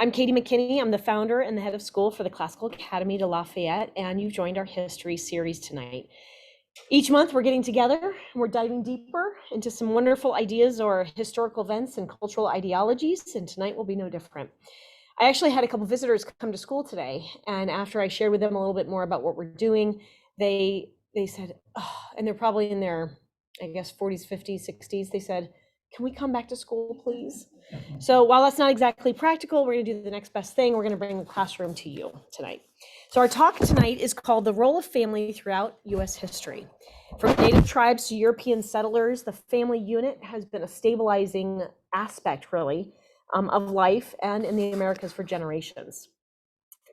I'm Katie McKinney. I'm the founder and the head of school for the Classical Academy de Lafayette, and you've joined our history series tonight. Each month we're getting together and we're diving deeper into some wonderful ideas or historical events and cultural ideologies, and tonight will be no different. I actually had a couple visitors come to school today, and after I shared with them a little bit more about what we're doing, they said, oh, and they're probably in their, I guess, 40s, 50s, 60s, they said, can we come back to school, please? So while that's not exactly practical, we're going to do the next best thing. We're going to bring the classroom to you tonight. So our talk tonight is called The Role of Family Throughout U.S. History. From native tribes to European settlers, the family unit has been a stabilizing aspect, really, of life and in the Americas for generations.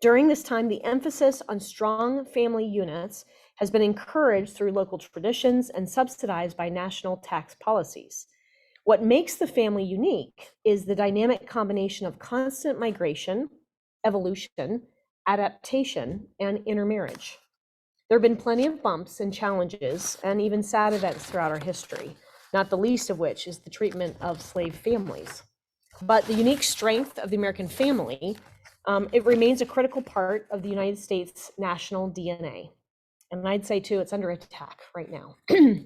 During this time, the emphasis on strong family units has been encouraged through local traditions and subsidized by national tax policies. What makes the family unique is the dynamic combination of constant migration, evolution, adaptation, and intermarriage. There have been plenty of bumps and challenges and even sad events throughout our history, not the least of which is the treatment of slave families. But the unique strength of the American family, it remains a critical part of the United States national DNA. And I'd say too, it's under attack right now,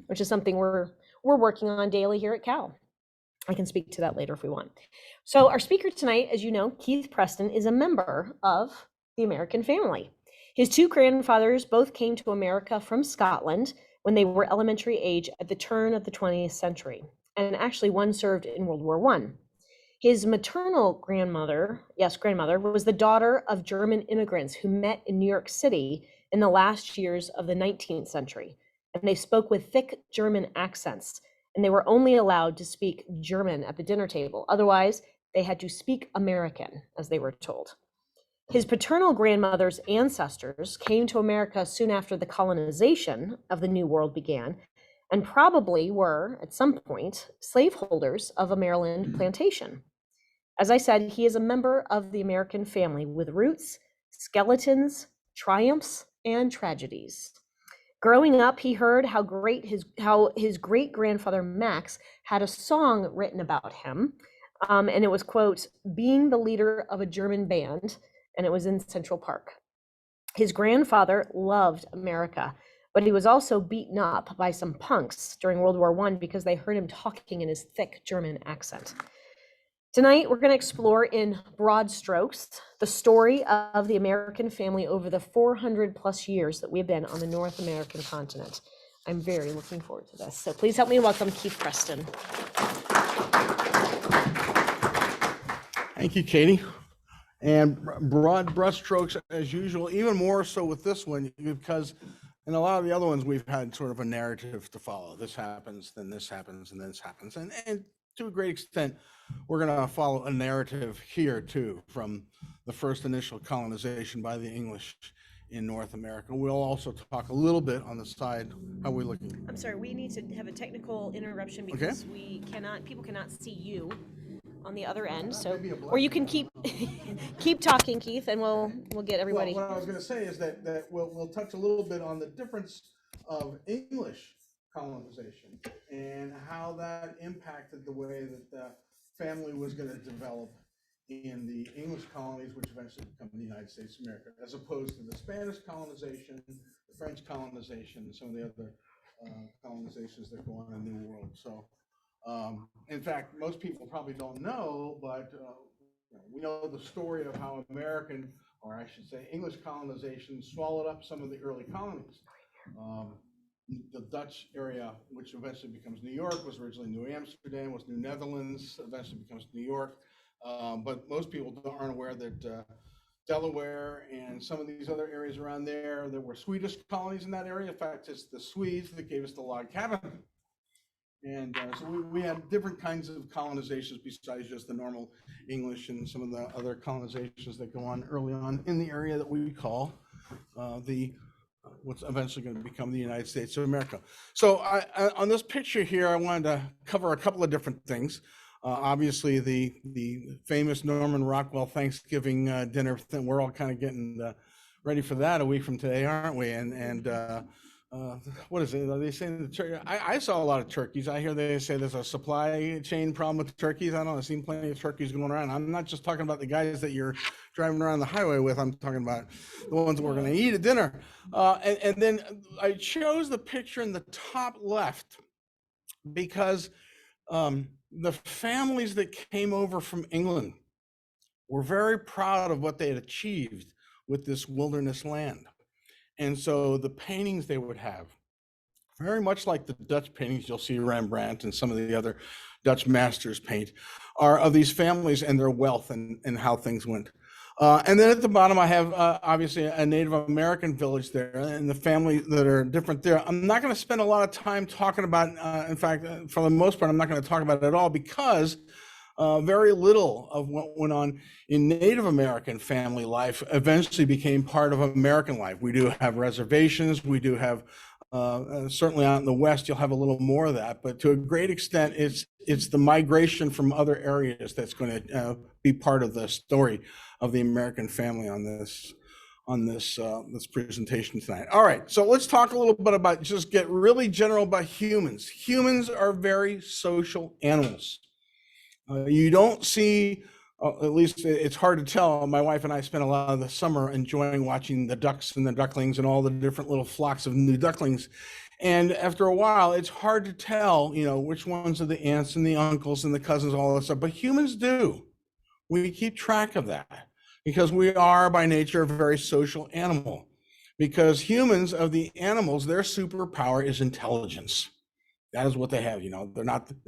which is something we're working on daily here at Cal. I can speak to that later if we want. So our speaker tonight, as you know, Keith Preston, is a member of the American family. His two grandfathers both came to America from Scotland when they were elementary age at the turn of the 20th century. And actually one served in World War I. His maternal grandmother, was the daughter of German immigrants who met in New York City in the last years of the 19th century. And they spoke with thick German accents, and they were only allowed to speak German at the dinner table. Otherwise, they had to speak American, as they were told. His paternal grandmother's ancestors came to America soon after the colonization of the New World began, and probably were, at some point, slaveholders of a Maryland plantation. As I said, he is a member of the American family with roots, skeletons, triumphs, and tragedies. Growing up, he heard how his great-grandfather Max had a song written about him, and it was, quote, being the leader of a German band, and it was in Central Park. His grandfather loved America, but he was also beaten up by some punks during World War I because they heard him talking in his thick German accent. Tonight, we're going to explore in broad strokes the story of the American family over the 400 plus years that we've been on the North American continent. I'm very looking forward to this. So please help me welcome Keith Preston. Thank you, Katie. And broad brushstrokes as usual, even more so with this one, because in a lot of the other ones, we've had sort of a narrative to follow. This happens, then this happens, and then this happens. And to a great extent, we're going to follow a narrative here too, from the first initial colonization by the English in North America. We'll also talk a little bit on the side. How are we looking? I'm sorry, we need to have a technical interruption because people cannot see you on the other end. So, or you can keep talking, Keith, and we'll get everybody. Well, what I was going to say is that we'll touch a little bit on the difference of English colonization and how that impacted the way that the family was going to develop in the English colonies, which eventually become the United States of America, as opposed to the Spanish colonization, the French colonization, and some of the other colonizations that go on in the New World. So, in fact, most people probably don't know, but we know the story of how American, or I should say English colonization, swallowed up some of the early colonies. The Dutch area, which eventually becomes New York, was originally New Amsterdam, was New Netherlands, eventually becomes New York. But most people aren't aware that Delaware and some of these other areas around there were Swedish colonies in that area. In fact, it's the Swedes that gave us the log cabin. And so we had different kinds of colonizations besides just the normal English and some of the other colonizations that go on early on in the area that we call what's eventually going to become the United States of America. So on this picture here, I wanted to cover a couple of different things. Obviously, the famous Norman Rockwell Thanksgiving dinner thing. We're all kind of getting ready for that a week from today, aren't we? And what is it? Are they saying the turkey? I saw a lot of turkeys. I hear they say there's a supply chain problem with turkeys. I don't know. I've seen plenty of turkeys going around. I'm not just talking about the guys that you're driving around the highway with. I'm talking about the ones that we're going to eat at dinner. And then I chose the picture in the top left because the families that came over from England were very proud of what they had achieved with this wilderness land. And so the paintings they would have, very much like the Dutch paintings you'll see Rembrandt and some of the other Dutch masters paint, are of these families and their wealth and how things went. And then at the bottom, I have obviously a Native American village there and the families that are different there. I'm not going to spend a lot of time talking about, in fact, for the most part, I'm not going to talk about it at all because very little of what went on in Native American family life eventually became part of American life. We do have reservations. We do have, certainly out in the West, you'll have a little more of that. But to a great extent, it's the migration from other areas that's going to be part of the story of the American family on this this presentation tonight. All right, so let's talk a little bit about, just get really general about humans. Humans are very social animals. You don't see, at least it's hard to tell. My wife and I spent a lot of the summer enjoying watching the ducks and the ducklings and all the different little flocks of new ducklings. And after a while, it's hard to tell, which ones are the aunts and the uncles and the cousins, all that stuff. But humans do. We keep track of that because we are by nature a very social animal. Because humans, of the animals, their superpower is intelligence. That is what they have. They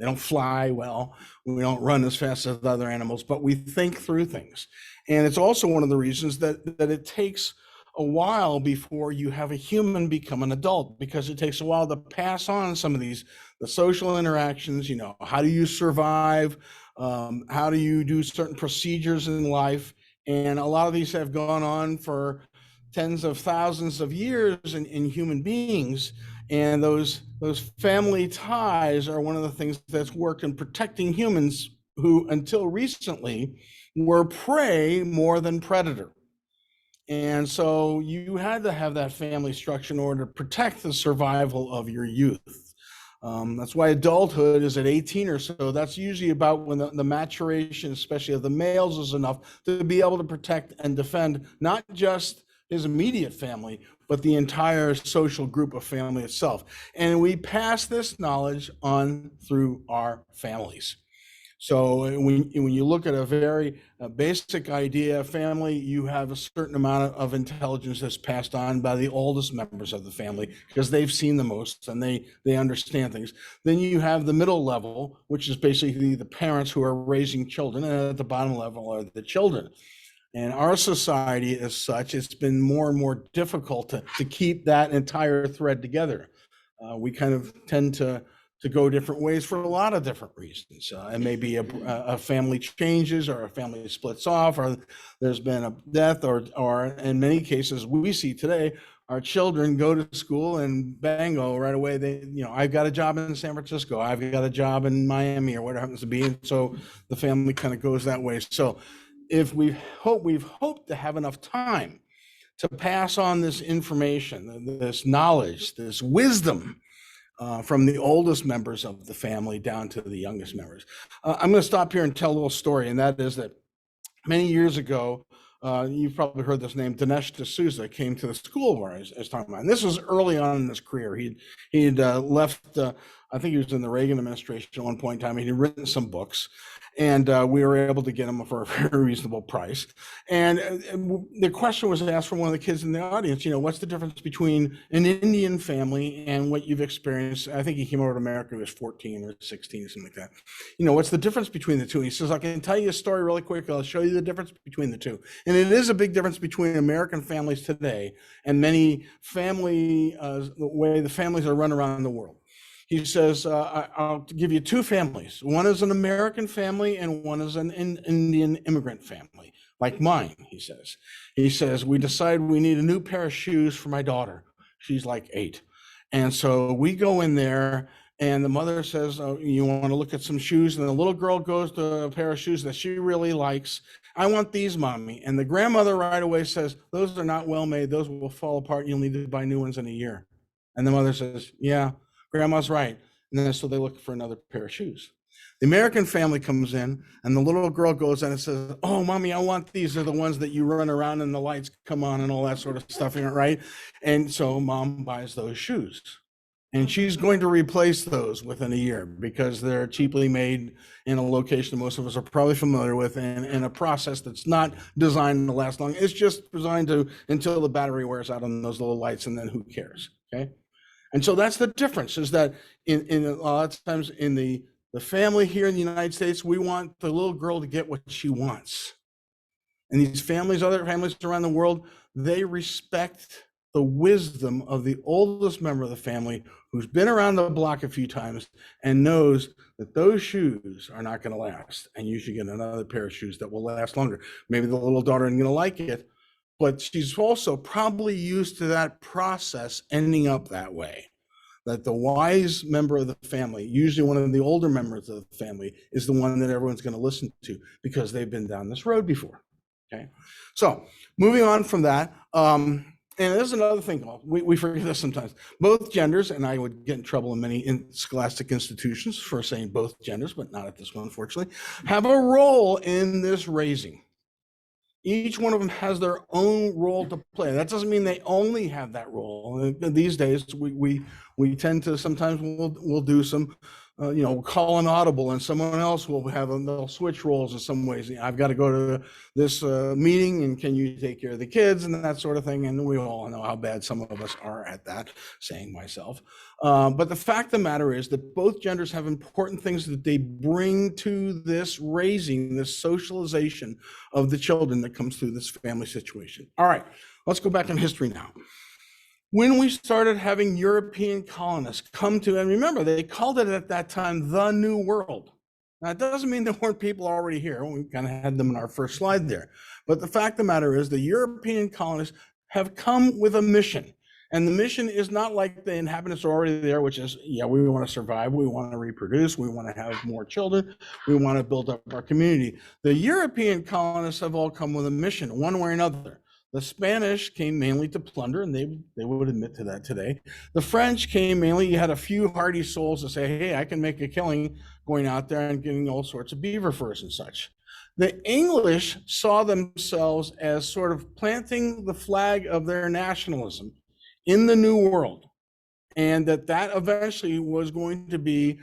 don't fly well. We don't run as fast as other animals, but we think through things. And it's also one of the reasons that it takes a while before you have a human become an adult, because it takes a while to pass on some of the social interactions. How do you survive? How do you do certain procedures in life? And a lot of these have gone on for tens of thousands of years in human beings. And those family ties are one of the things that's worked in protecting humans who, until recently, were prey more than predator. And so you had to have that family structure in order to protect the survival of your youth. That's why adulthood is at 18 or so. That's usually about when the maturation, especially of the males, is enough to be able to protect and defend not just his immediate family, but the entire social group of family itself. And we pass this knowledge on through our families. So when you look at a very basic idea of family, you have a certain amount of intelligence that's passed on by the oldest members of the family because they've seen the most and they understand things. Then you have the middle level, which is basically the parents who are raising children, and at the bottom level are the children. And our society as such, it's been more and more difficult to keep that entire thread together. We kind of tend to go different ways for a lot of different reasons. It may be a family changes, or a family splits off, or there's been a death, or in many cases we see today, our children go to school and bango, right away, I've got a job in San Francisco, I've got a job in Miami, or whatever it happens to be. And so the family kind of goes that way. So we've hoped to have enough time to pass on this information, this knowledge, this wisdom from the oldest members of the family down to the youngest members. I'm going to stop here and tell a little story, and that is that many years ago, you've probably heard this name, Dinesh D'Souza, came to the school where I was talking about. And this was early on in his career. He'd left, I think he was in the Reagan administration at one point in time. He'd written some books, and we were able to get him for a very reasonable price. And the question was asked from one of the kids in the audience, what's the difference between an Indian family and what you've experienced? I think he came over to America when he was 14 or 16 or something like that. What's the difference between the two? And he says, I can tell you a story really quick. I'll show you the difference between the two. And it is a big difference between American families today and many the way the families are run around the world. He says, I'll give you two families. One is an American family and one is an Indian immigrant family, like mine, he says. He says, we decide we need a new pair of shoes for my daughter. She's like 8. And so we go in there, and the mother says, you want to look at some shoes? And the little girl goes to a pair of shoes that she really likes. I want these, Mommy. And the grandmother right away says, those are not well made. Those will fall apart. You'll need to buy new ones in a year. And the mother says, yeah, grandma's right. And then so they look for another pair of shoes. The American family comes in and the little girl goes in and says, oh, mommy, I want these. They're the ones that you run around and the lights come on and all that sort of stuff, right? And so mom buys those shoes. And she's going to replace those within a year because they're cheaply made in a location most of us are probably familiar with, and in a process that's not designed to last long. It's just designed to until the battery wears out on those little lights, and then who cares, okay? And so that's the difference, is that in a lot of times in the family here in the United States, we want the little girl to get what she wants. And these families, other families around the world, they respect the wisdom of the oldest member of the family who's been around the block a few times and knows that those shoes are not going to last. And you should get another pair of shoes that will last longer. Maybe the little daughter isn't going to like it, but she's also probably used to that process ending up that way. That the wise member of the family, usually one of the older members of the family, is the one that everyone's going to listen to because they've been down this road before. Okay, so moving on from that, and there's another thing, we forget this sometimes. Both genders, and I would get in trouble in many scholastic institutions for saying both genders, but not at this one, unfortunately, have a role in this raising. Each one of them has their own role to play. That doesn't mean they only have that role. These days, we tend to sometimes we'll do some, call an audible, and someone else will they'll switch roles in some ways. I've got to go to this meeting, and can you take care of the kids and that sort of thing? And we all know how bad some of us are at that, saying myself. But the fact of the matter is that both genders have important things that they bring to this raising, this socialization of the children that comes through this family situation. All right, let's go back in history now. When we started having European colonists come to, and remember, they called it at that time the New World. Now, it doesn't mean there weren't people already here. We kind of had them in our first slide there. But the fact of the matter is the European colonists have come with a mission. And the mission is not like the inhabitants are already there, which is, yeah, we want to survive, we want to reproduce, we want to have more children, we want to build up our community. The European colonists have all come with a mission, one way or another. The Spanish came mainly to plunder, and they would admit to that today. The French came mainly, you had a few hardy souls to say, hey, I can make a killing going out there and getting all sorts of beaver furs and such. The English saw themselves as sort of planting the flag of their nationalism in the New World, and that eventually was going to be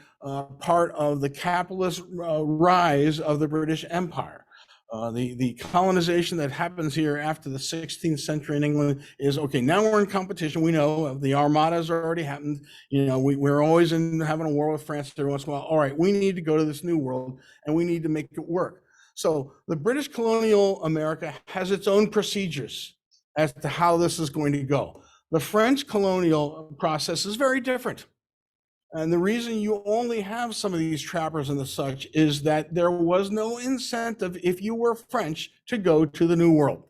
part of the capitalist rise of the British Empire. The colonization that happens here after the 16th century in England is, okay, now we're in competition. We know the armadas already happened. We're always having a war with France every once in a while. All right, we need to go to this new world, and we need to make it work. So the British colonial America has its own procedures as to how this is going to go. The French colonial process is very different. And the reason you only have some of these trappers and the such is that there was no incentive, if you were French, to go to the New World.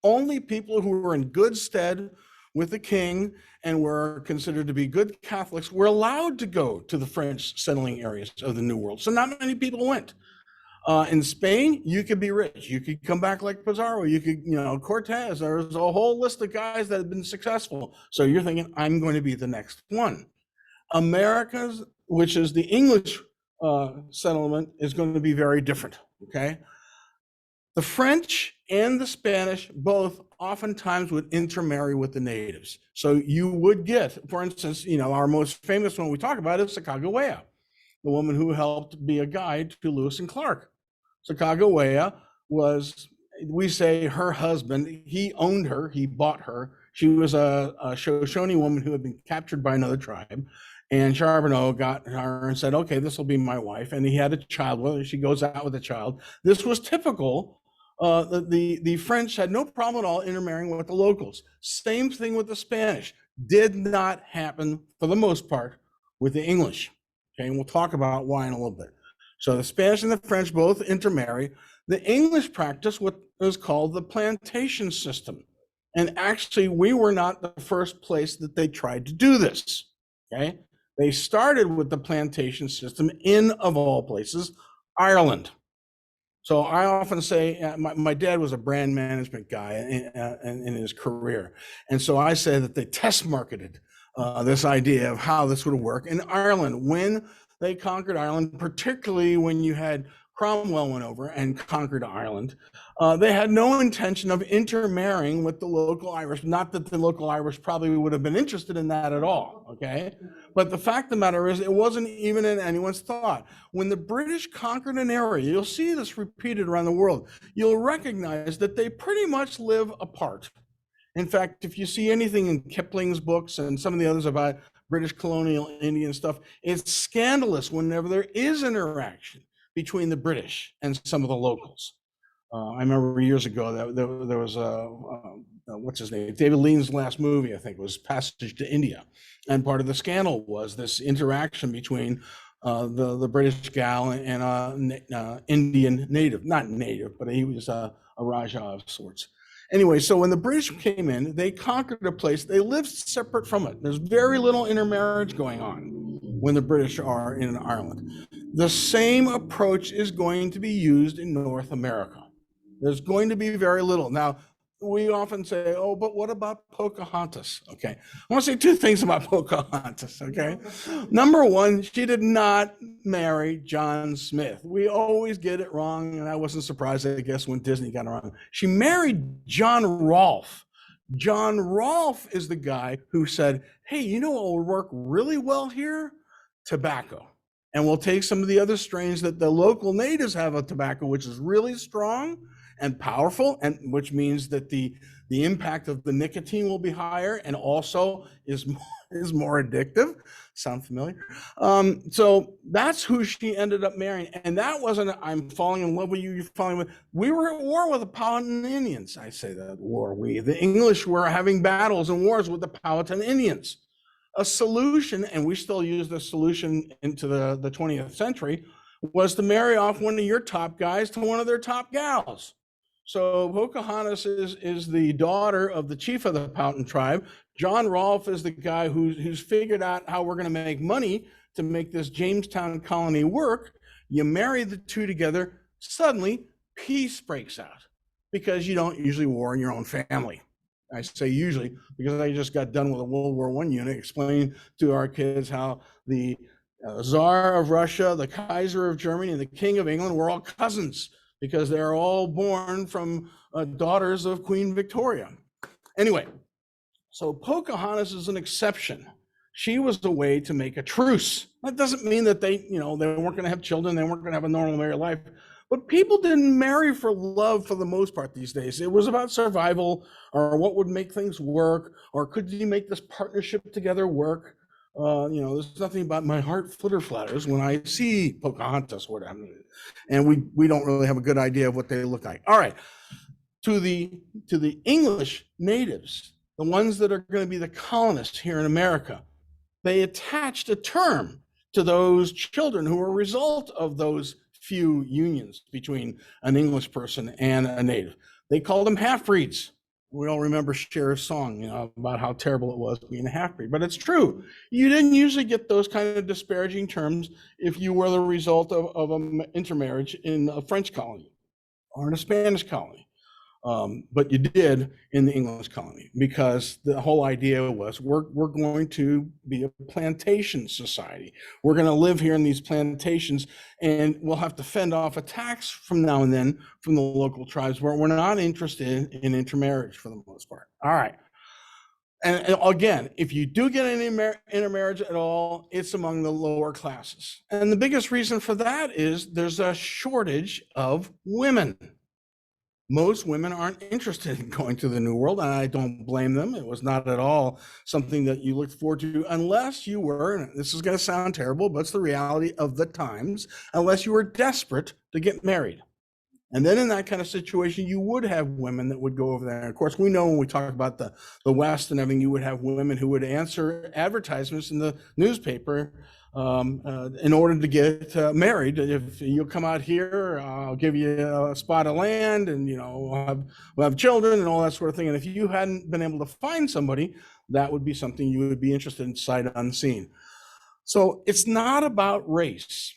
Only people who were in good stead with the king and were considered to be good Catholics were allowed to go to the French settling areas of the New World. So not many people went. In Spain, you could be rich. You could come back like Pizarro. You could, Cortez. There's a whole list of guys that have been successful. So you're thinking, I'm going to be the next one. America's, which is the English settlement, is going to be very different, okay? The French and the Spanish both oftentimes would intermarry with the natives. So you would get, for instance, our most famous one we talk about is Sacagawea, the woman who helped be a guide to Lewis and Clark. Sacagawea was, we say, her husband. He owned her, he bought her. She was a Shoshone woman who had been captured by another tribe. And Charbonneau got her and said, okay, this will be my wife. And he had a child with her. She goes out with a child. This was typical. The French had no problem at all intermarrying with the locals. Same thing with the Spanish. Did not happen, for the most part, with the English. Okay, and we'll talk about why in a little bit. So the Spanish and the French both intermarry. The English practice what is called the plantation system. And actually, we were not the first place that they tried to do this. Okay. They started with the plantation system in, of all places, Ireland. So I often say, my dad was a brand management guy in his career. And so I say that they test marketed this idea of how this would work in Ireland when they conquered Ireland, particularly when you had Cromwell went over and conquered Ireland. They had no intention of intermarrying with the local Irish. Not that the local Irish probably would have been interested in that at all, okay? But the fact of the matter is, it wasn't even in anyone's thought. When the British conquered an area, you'll see this repeated around the world, you'll recognize that they pretty much live apart. In fact, if you see anything in Kipling's books and some of the others about British colonial Indian stuff, it's scandalous whenever there is interaction between the British and some of the locals. I remember years ago that there was what's his name? David Lean's last movie, I think, was Passage to India. And part of the scandal was this interaction between the British gal and Indian native, not native, but he was a Rajah of sorts. Anyway, so when the British came in, they conquered a place. They lived separate from it. There's very little intermarriage going on when the British are in Ireland. The same approach is going to be used in North America. There's going to be very little. Now, we often say, oh, but what about Pocahontas? Okay, I want to say two things about Pocahontas, okay? Number one, she did not marry John Smith. We always get it wrong, and I wasn't surprised, I guess, when Disney got it wrong. She married John Rolfe. John Rolfe is the guy who said, hey, you know what will work really well here? Tobacco. And we'll take some of the other strains that the local natives have of tobacco, which is really strong and powerful, and which means that the impact of the nicotine will be higher and also is more addictive. Sound familiar? So that's who she ended up marrying. And that wasn't, I'm falling in love with you, you're falling with, we were at war with the Powhatan Indians. I say that war, the English were having battles and wars with the Powhatan Indians. A solution, and we still use this solution into the 20th century, was to marry off one of your top guys to one of their top gals. So Pocahontas is the daughter of the chief of the Powhatan tribe. John Rolfe is the guy who's figured out how we're going to make money to make this Jamestown colony work. You marry the two together, suddenly peace breaks out, because you don't usually war in your own family. I say usually because I just got done with a World War I unit explaining to our kids how the Tsar of Russia, the Kaiser of Germany, and the King of England were all cousins, because they're all born from daughters of Queen Victoria. Anyway, so Pocahontas is an exception. She was a way to make a truce. That doesn't mean that they weren't going to have children, they weren't going to have a normal married life, but people didn't marry for love for the most part these days. It was about survival, or what would make things work, or could you make this partnership together work? There's nothing about my heart flitter flatters when I see Pocahontas, whatever. And we don't really have a good idea of what they look like. All right, to the English natives, the ones that are going to be the colonists here in America, they attached a term to those children who were a result of those few unions between an English person and a native. They called them half-breeds. We all remember Cher's song, about how terrible it was being a half-breed, but it's true. You didn't usually get those kind of disparaging terms if you were the result of an intermarriage in a French colony or in a Spanish colony. But you did in the English colony, because the whole idea was we're going to be a plantation society. We're going to live here in these plantations, and we'll have to fend off attacks from now and then from the local tribes, where we're not interested in intermarriage for the most part. All right. And again, if you do get any intermarriage at all, it's among the lower classes. And the biggest reason for that is there's a shortage of women. Most women aren't interested in going to the New World, and I don't blame them. It was not at all something that you looked forward to, unless you were, and this is going to sound terrible, but it's the reality of the times, unless you were desperate to get married. And then in that kind of situation, you would have women that would go over there. And of course, we know when we talk about the West and everything, you would have women who would answer advertisements in the newspaper in order to get married. If you come out here, I'll give you a spot of land, and we'll have children and all that sort of thing. And if you hadn't been able to find somebody, that would be something you would be interested in sight unseen. So it's not about race.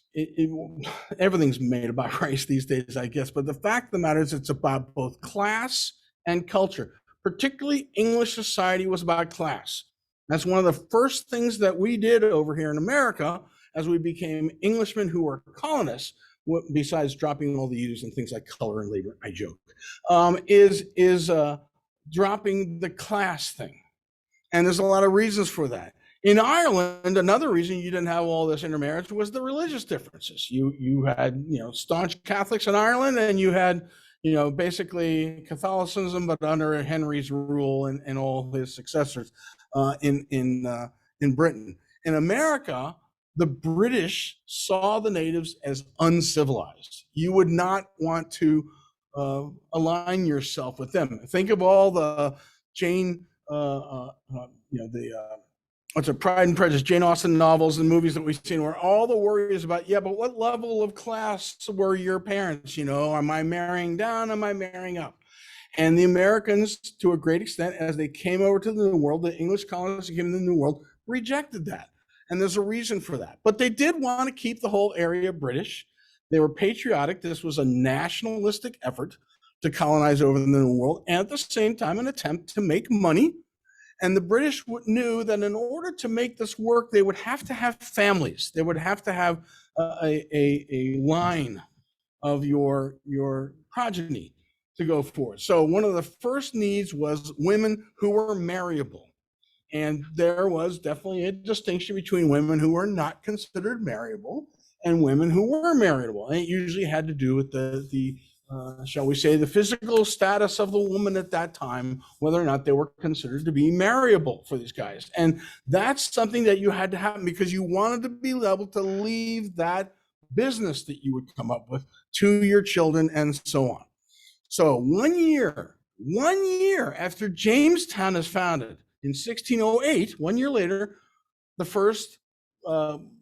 Everything's made about race these days, I guess. But the fact of the matter is, it's about both class and culture. Particularly, English society was about class. That's one of the first things that we did over here in America as we became Englishmen who were colonists. Besides dropping all the U's and things like color and labor, I joke, is dropping the class thing. And there's a lot of reasons for that. In Ireland, another reason you didn't have all this intermarriage was the religious differences. You had, staunch Catholics in Ireland, and you had, basically Catholicism, but under Henry's rule and all his successors in Britain. In America, the British saw the natives as uncivilized. You would not want to align yourself with them. Think of all the Pride and Prejudice, Jane Austen novels and movies that we've seen, where all the worry is about, but what level of class were your parents? Am I marrying down? Am I marrying up? And the Americans, to a great extent, as they came over to the New World, the English colonists came to the New World, rejected that. And there's a reason for that. But they did want to keep the whole area British. They were patriotic. This was a nationalistic effort to colonize over the New World, and at the same time, an attempt to make money. And the British knew that in order to make this work, they would have to have families. They would have to have a line of your progeny to go forward. So one of the first needs was women who were marriable. And there was definitely a distinction between women who were not considered marriable and women who were marriable. And it usually had to do with the shall we say, the physical status of the woman at that time, whether or not they were considered to be marriable for these guys. And that's something that you had to happen because you wanted to be able to leave that business that you would come up with to your children and so on. So 1 year after Jamestown is founded in 1608, 1 year later, the first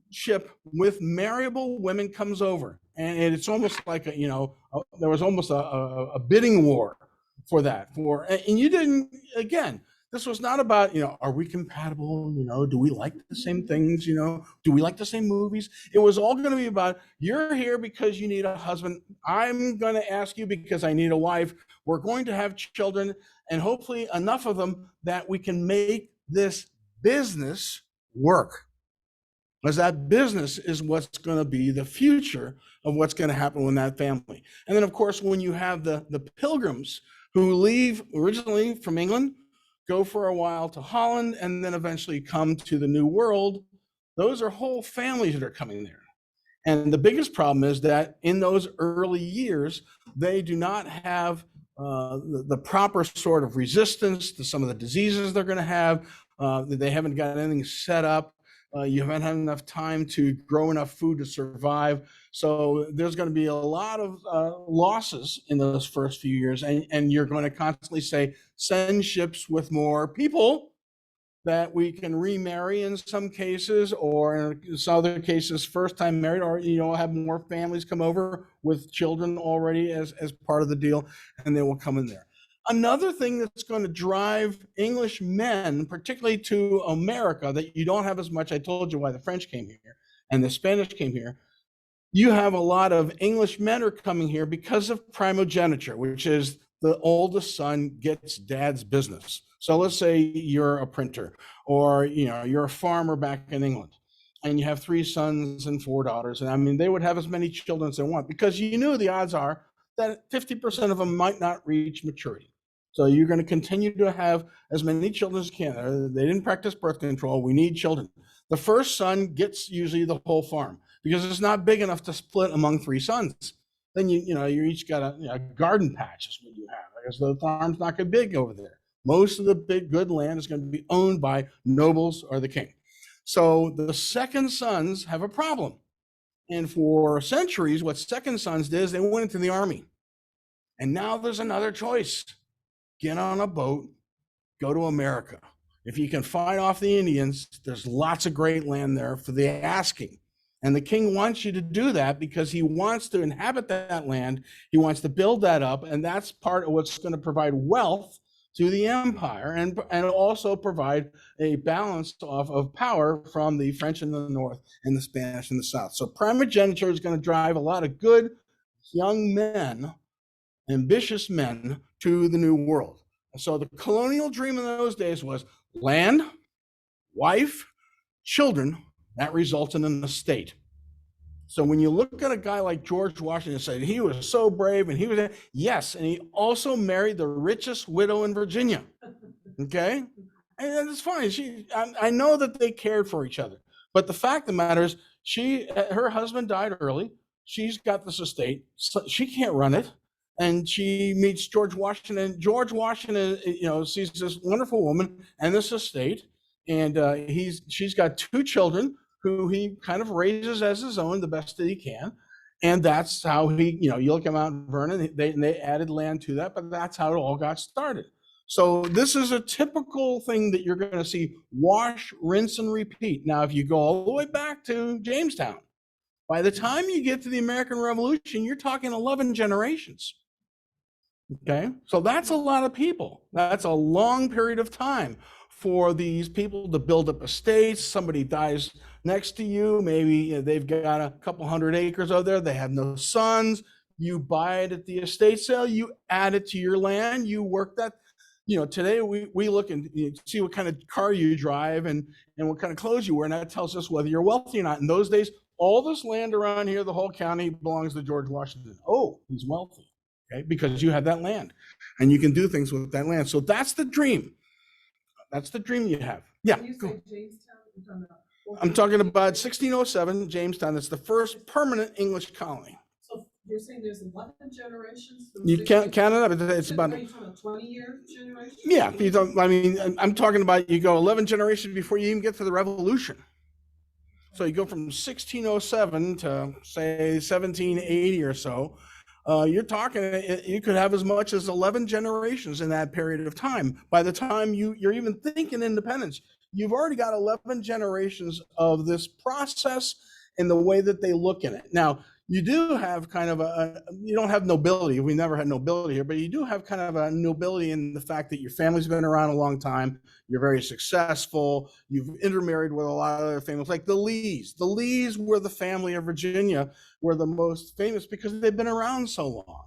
ship with marriable women comes over. And it's almost like there was almost a bidding war for that. And you didn't, again, this was not about, are we compatible? Do we like the same things? Do we like the same movies? It was all going to be about, you're here because you need a husband. I'm going to ask you because I need a wife. We're going to have children, and hopefully enough of them that we can make this business work. Because that business is what's going to be the future of what's going to happen with that family. And then, of course, when you have the pilgrims who leave originally from England, go for a while to Holland, and then eventually come to the New World, those are whole families that are coming there. And the biggest problem is that in those early years, they do not have the proper sort of resistance to some of the diseases they're going to have. They haven't got anything set up. You haven't had enough time to grow enough food to survive. So there's going to be a lot of losses in those first few years. And you're going to constantly say, send ships with more people that we can remarry in some cases, or in some other cases, first time married, or, have more families come over with children already as part of the deal, and they will come in there. Another thing that's going to drive English men, particularly to America, that you don't have as much, I told you why the French came here and the Spanish came here. You have a lot of English men are coming here because of primogeniture, which is the oldest son gets dad's business. So let's say you're a printer, or you're a farmer back in England, and you have 3 sons and 4 daughters. And I mean, they would have as many children as they want, because you knew the odds are that 50% of them might not reach maturity. So you're going to continue to have as many children as you can. They didn't practice birth control. We need children. The first son gets usually the whole farm, because it's not big enough to split among 3 sons. Then you each got a garden patch is what you have, because the farm's not going to be big over there. Most of the big good land is going to be owned by nobles or the king. So the second sons have a problem. And for centuries, what second sons did is they went into the army. And now there's another choice. Get on a boat, go to America. If you can fight off the Indians, there's lots of great land there for the asking. And the king wants you to do that because he wants to inhabit that land. He wants to build that up. And that's part of what's going to provide wealth to the empire, and also provide a balance of power from the French in the north and the Spanish in the south. So primogeniture is going to drive a lot of good young men, ambitious men, to the New World. So the colonial dream in those days was land, wife, children. That results in an estate. So when you look at a guy like George Washington and say he was so brave, and he was, yes, and he also married the richest widow in Virginia. Okay, and it's funny. I know that they cared for each other, but the fact of the matter is, her husband died early. She's got this estate, so she can't run it, and she meets George Washington. George Washington, sees this wonderful woman and this estate, and she's got two children who he kind of raises as his own the best that he can. And that's how you look at Mount Vernon, they added land to that, but that's how it all got started. So this is a typical thing that you're going to see: wash, rinse, and repeat. Now, if you go all the way back to Jamestown, by the time you get to the American Revolution, you're talking 11 generations. Okay, so that's a lot of people. That's a long period of time for these people to build up estates. Somebody dies next to you, maybe they've got a couple hundred acres out there, they have no sons. You buy it at the estate sale, you add it to your land, you work that. Today we look and see what kind of car you drive and what kind of clothes you wear, and that tells us whether you're wealthy or not. In those days, all this land around here, the whole county, belongs to George Washington. Oh, he's wealthy. Okay, because you have that land and you can do things with that land. So that's the dream. That's the dream you have. Yeah. You say Jamestown? I'm talking about 1607, Jamestown. It's the first permanent English colony. So you're saying there's 11 generations? You can't count it up. It's about 20-year generation? Yeah. I'm talking about, you go 11 generations before you even get to the Revolution. So you go from 1607 to say 1780 or so. You're talking, you could have as much as 11 generations in that period of time. By the time you're even thinking independence, you've already got 11 generations of this process and the way that they look in it. Now, you do have kind of you don't have nobility. We never had nobility here, but you do have kind of a nobility in the fact that your family's been around a long time. You're very successful. You've intermarried with a lot of other families, like the Lees. The Lees were the family of Virginia, were the most famous because they've been around so long.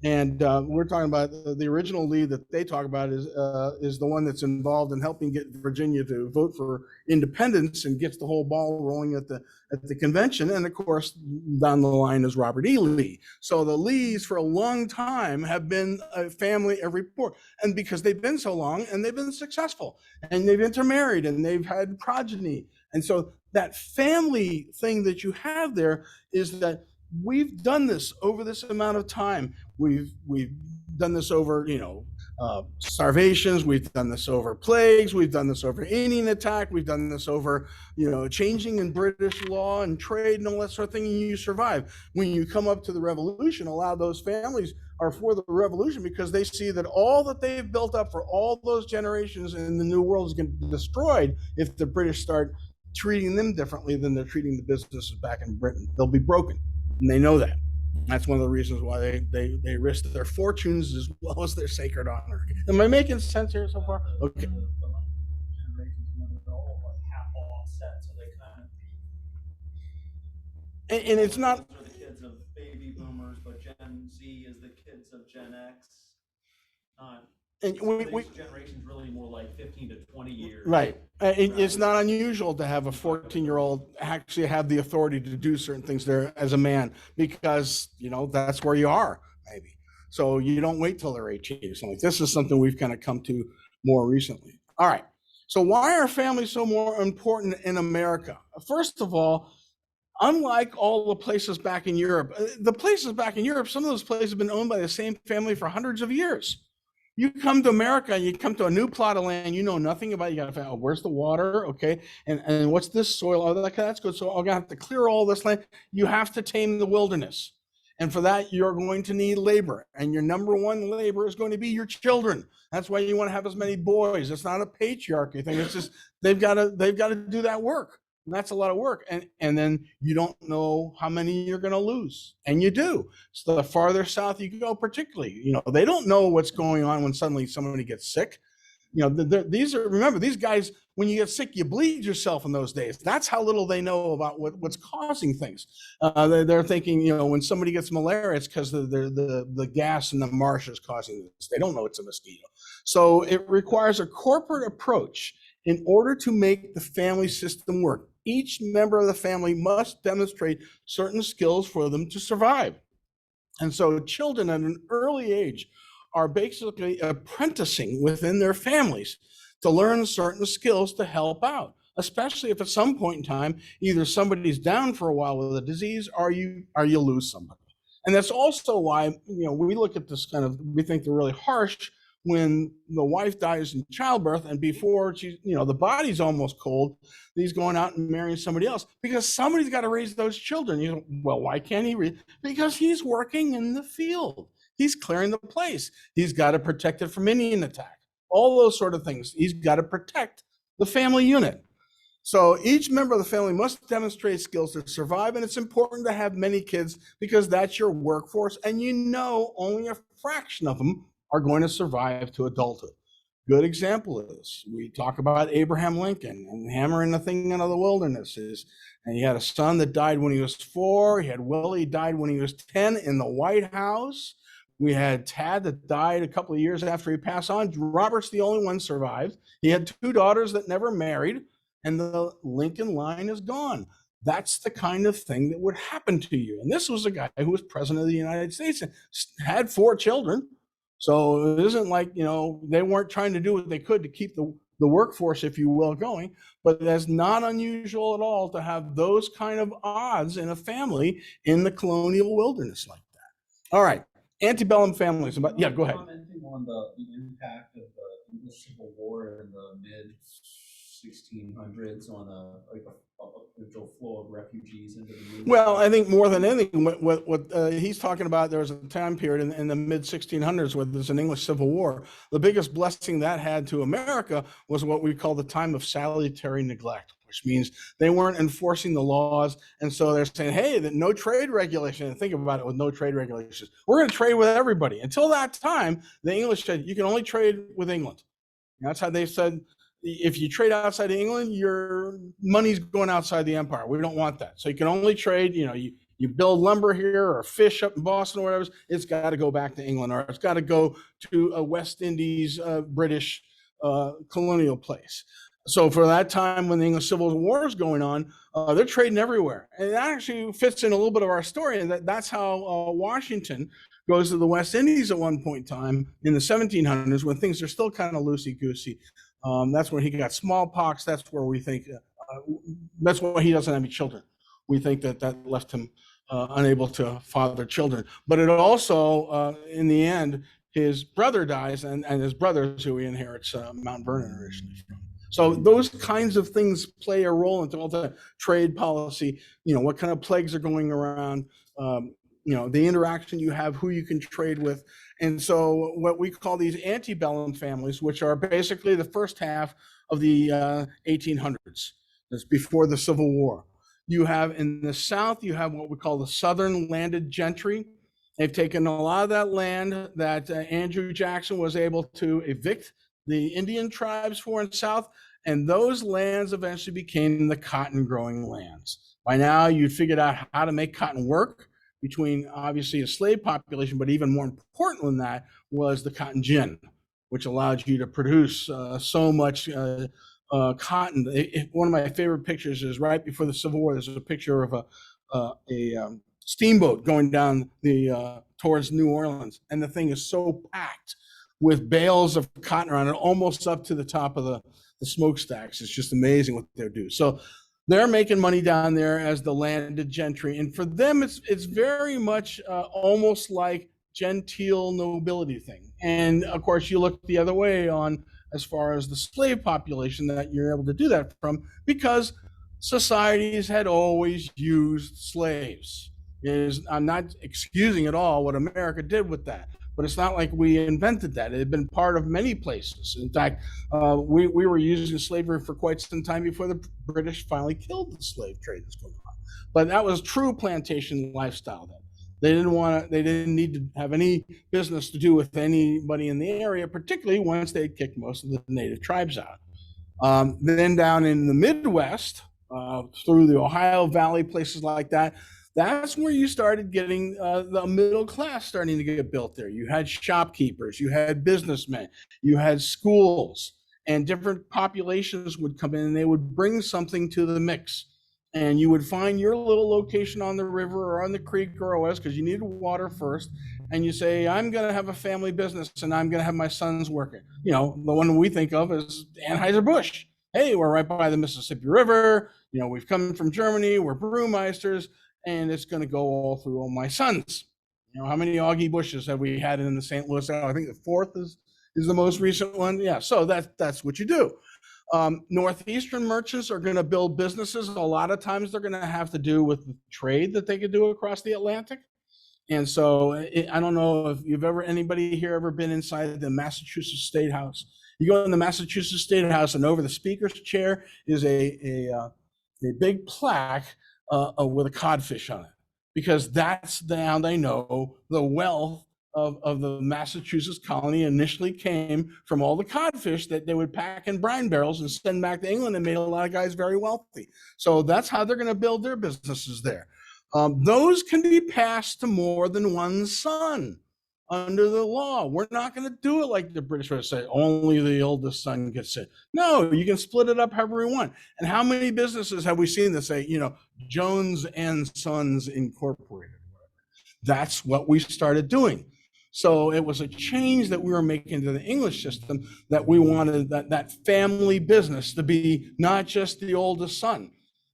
And we're talking about the original Lee that they talk about is the one that's involved in helping get Virginia to vote for independence and gets the whole ball rolling at the convention. And of course, down the line is Robert E. Lee. So the Lees for a long time have been a family of report, and because they've been so long and they've been successful and they've intermarried and they've had progeny. And so that family thing that you have there is that we've done this over this amount of time. We've done this over, starvations. We've done this over plagues. We've done this over Indian attack. We've done this over, changing in British law and trade and all that sort of thing. And you survive. When you come up to the Revolution, a lot of those families are for the Revolution because they see that all that they've built up for all those generations in the New World is going to be destroyed if the British start treating them differently than they're treating the businesses back in Britain. They'll be broken. And they know that. That's one of the reasons why they risk their fortunes as well as their sacred honor. Am I making sense here so far? Okay. And it's not. Those are the kids of baby boomers, but Gen Z is the kids of Gen X. And these generations really more like 15 to 20 years. Right. It's not unusual to have a 14-year-old actually have the authority to do certain things there as a man because, that's where you are, maybe. So you don't wait till they're 18 or something. This is something we've kind of come to more recently. All right. So why are families so more important in America? First of all, unlike all the places back in Europe, some of those places have been owned by the same family for hundreds of years. You come to America, you come to a new plot of land you know nothing about. You got to find out where's the water, okay, and what's this soil? Oh, that's good. So I'm gonna have to clear all this land. You have to tame the wilderness, and for that you're going to need labor. And your number one labor is going to be your children. That's why you want to have as many boys. It's not a patriarchy thing. It's just they've got to do that work. And that's a lot of work. And then you don't know how many you're going to lose. And you do. So the farther south you go, particularly, they don't know what's going on when suddenly somebody gets sick. Remember, these guys, when you get sick, you bleed yourself in those days. That's how little they know about what's causing things. They're thinking, when somebody gets malaria, it's because the gas in the marsh is causing this. They don't know it's a mosquito. So it requires a corporate approach in order to make the family system work. Each member of the family must demonstrate certain skills for them to survive. And so children at an early age are basically apprenticing within their families to learn certain skills to help out, especially if at some point in time, either somebody's down for a while with a disease or you lose somebody. And that's also why, we look at this we think they're really harsh when the wife dies in childbirth and before she, the body's almost cold, he's going out and marrying somebody else because somebody's got to raise those children. Well, why can't he? Because he's working in the field. He's clearing the place. He's got to protect it from Indian attack. All those sort of things. He's got to protect the family unit. So each member of the family must demonstrate skills to survive, and it's important to have many kids because that's your workforce, and only a fraction of them are going to survive to adulthood. Good example of this, we talk about Abraham Lincoln and hammering the thing into the wilderness. And he had a son that died when he was 4. He had Willie died when he was 10 in the White House. We had Tad that died a couple of years after he passed on. Robert's the only one survived. He had 2 daughters that never married, and the Lincoln line is gone. That's the kind of thing that would happen to you. And this was a guy who was president of the United States and had 4 children. So it isn't like, they weren't trying to do what they could to keep the workforce, if you will, going. But that's not unusual at all to have those kind of odds in a family in the colonial wilderness like that. All right. Antebellum families. Go ahead. Commenting on the impact of the English Civil War in the mid 1600s on a potential flow of refugees into the Union. Well, I think more than anything, what he's talking about, there was a time period in the mid 1600s where there's an English Civil War. The biggest blessing that had to America was what we call the time of salutary neglect, which means they weren't enforcing the laws. And so they're saying, hey, that no trade regulation. And think about it with no trade regulations. We're going to trade with everybody. Until that time, the English said, you can only trade with England. And that's how they said, if you trade outside of England, your money's going outside the empire. We don't want that. So you can only trade, you build lumber here or fish up in Boston or whatever, it's got to go back to England or it's got to go to a West Indies, British colonial place. So for that time when the English Civil War is going on, they're trading everywhere. And that actually fits in a little bit of our story. And that's how Washington goes to the West Indies at one point in time in the 1700s when things are still kind of loosey-goosey. That's when he got smallpox. That's where we think, that's why he doesn't have any children. We think that left him unable to father children. But it also, in the end, his brother dies, and his brother is who he inherits Mount Vernon originally from. So those kinds of things play a role into all the trade policy, what kind of plagues are going around, the interaction you have, who you can trade with. And so what we call these antebellum families, which are basically the first half of the 1800s, that's before the Civil War. You have in the South, you have what we call the Southern landed gentry. They've taken a lot of that land that Andrew Jackson was able to evict the Indian tribes for in the South, and those lands eventually became the cotton growing lands. By now, you'd figured out how to make cotton work between obviously a slave population, but even more important than that was the cotton gin, which allowed you to produce so much cotton. One of my favorite pictures is right before the Civil War. There's a picture of a steamboat going down towards New Orleans, and the thing is so packed with bales of cotton around it, almost up to the top of the smokestacks. It's just amazing what they do. So they're making money down there as the landed gentry, and for them, it's very much almost like genteel nobility thing. And of course, you look the other way on as far as the slave population that you're able to do that from, because societies had always used slaves. I'm not excusing at all what America did with that, but it's not like we invented that. It had been part of many places. In fact, we were using slavery for quite some time before the British finally killed the slave trade that's going on. But that was true plantation lifestyle then. They didn't need to have any business to do with anybody in the area, particularly once they had kicked most of the native tribes out. Then down in the Midwest, through the Ohio Valley, places like that, that's where you started getting the middle class starting to get built there. You had shopkeepers, you had businessmen, you had schools, and different populations would come in and they would bring something to the mix. And you would find your little location on the river or on the creek or OS because you needed water first. And you say, I'm going to have a family business and I'm going to have my sons working. You know, the one we think of is Anheuser-Busch. Hey, we're right by the Mississippi River. You know, we've come from Germany. We're brewmeisters, and it's going to go all through all my sons. You know, how many Augie Bushes have we had in the St. Louis area? I think the fourth is the most recent one. Yeah, so that's what you do. Northeastern merchants are going to build businesses. A lot of times they're going to have to do with the trade that they could do across the Atlantic. And so I don't know if anybody here ever been inside the Massachusetts State House. You go in the Massachusetts State House and over the speaker's chair is a big plaque with a codfish on it, because that's how they know the wealth of the Massachusetts colony initially came from all the codfish that they would pack in brine barrels and send back to England, and made a lot of guys very wealthy. So that's how they're going to build their businesses there. Those can be passed to more than one son under the law. We're not going to do it like the British would say, only the oldest son gets it. No, you can split it up however you want. And how many businesses have we seen that say, you know, Jones and Sons Incorporated? That's what we started doing. So it was a change that we were making to the English system, that we wanted that family business to be not just the oldest son.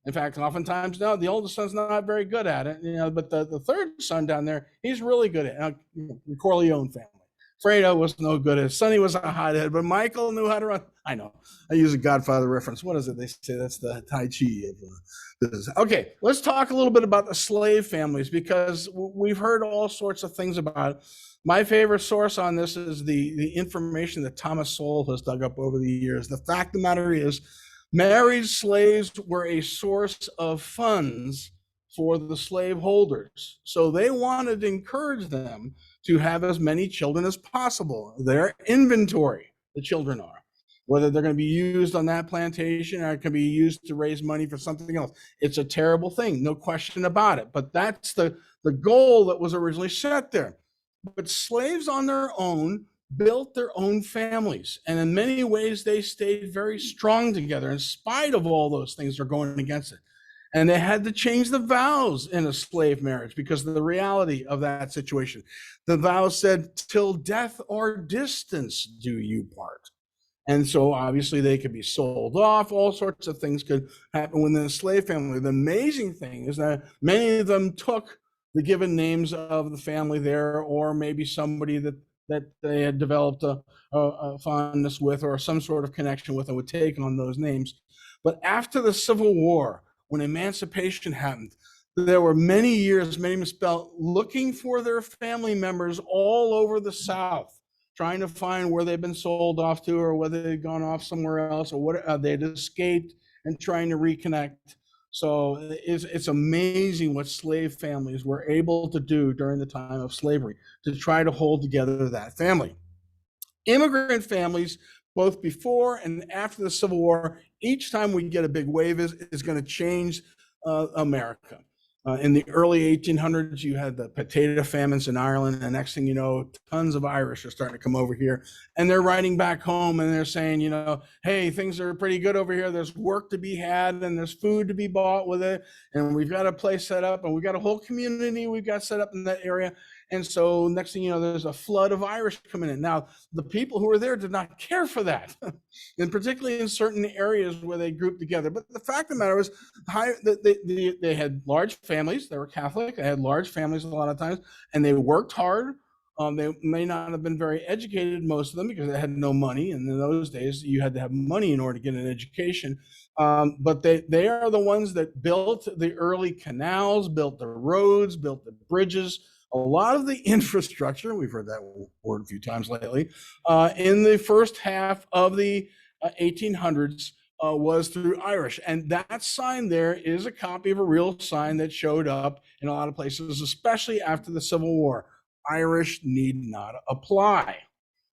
In fact, oftentimes now the oldest son's not very good at it, you know, but the third son down there, he's really good at it. The Corleone family. Fredo was no good at it. Sonny was a hothead, but Michael knew how to run. I know. I use a Godfather reference. What is it? They say that's the Tai Chi of business. Okay, let's talk a little bit about the slave families, because we've heard all sorts of things about it. My favorite source on this is the information that Thomas Sowell has dug up over the years. The fact of the matter is, married slaves were a source of funds for the slaveholders. So they wanted to encourage them to have as many children as possible. Their inventory, the children are, whether they're going to be used on that plantation or it can be used to raise money for something else. It's a terrible thing, no question about it. But that's the goal that was originally set there. But slaves on their own built their own families. And in many ways, they stayed very strong together in spite of all those things that are going against it. And they had to change the vows in a slave marriage because of the reality of that situation. The vows said, till death or distance do you part. And so obviously they could be sold off. All sorts of things could happen within a slave family. The amazing thing is that many of them took the given names of the family there, or maybe somebody that they had developed a fondness with or some sort of connection with, and would take on those names. But after the Civil War, when emancipation happened, there were many years, many misspelled, looking for their family members all over the South, trying to find where they'd been sold off to, or whether they'd gone off somewhere else, or what they'd escaped, and trying to reconnect. So it's amazing what slave families were able to do during the time of slavery to try to hold together that family. Immigrant families, both before and after the Civil War, each time we get a big wave is going to change America. In the early 1800s, you had the potato famines in Ireland, and next thing you know, tons of Irish are starting to come over here, and they're writing back home, and they're saying, you know, hey, things are pretty good over here. There's work to be had, and there's food to be bought with it, and we've got a place set up, and we've got a whole community we've got set up in that area. And so next thing you know, there's a flood of Irish coming in. Now, the people who were there did not care for that, and particularly in certain areas where they grouped together. But the fact of the matter was, they had large families. They were Catholic. They had large families a lot of times, and they worked hard. They may not have been very educated, most of them, because they had no money. And in those days, you had to have money in order to get an education. But they are the ones that built the early canals, built the roads, built the bridges, a lot of the infrastructure, we've heard that word a few times lately, in the first half of the 1800s was through Irish. And that sign there is a copy of a real sign that showed up in a lot of places, especially after the Civil War. Irish need not apply.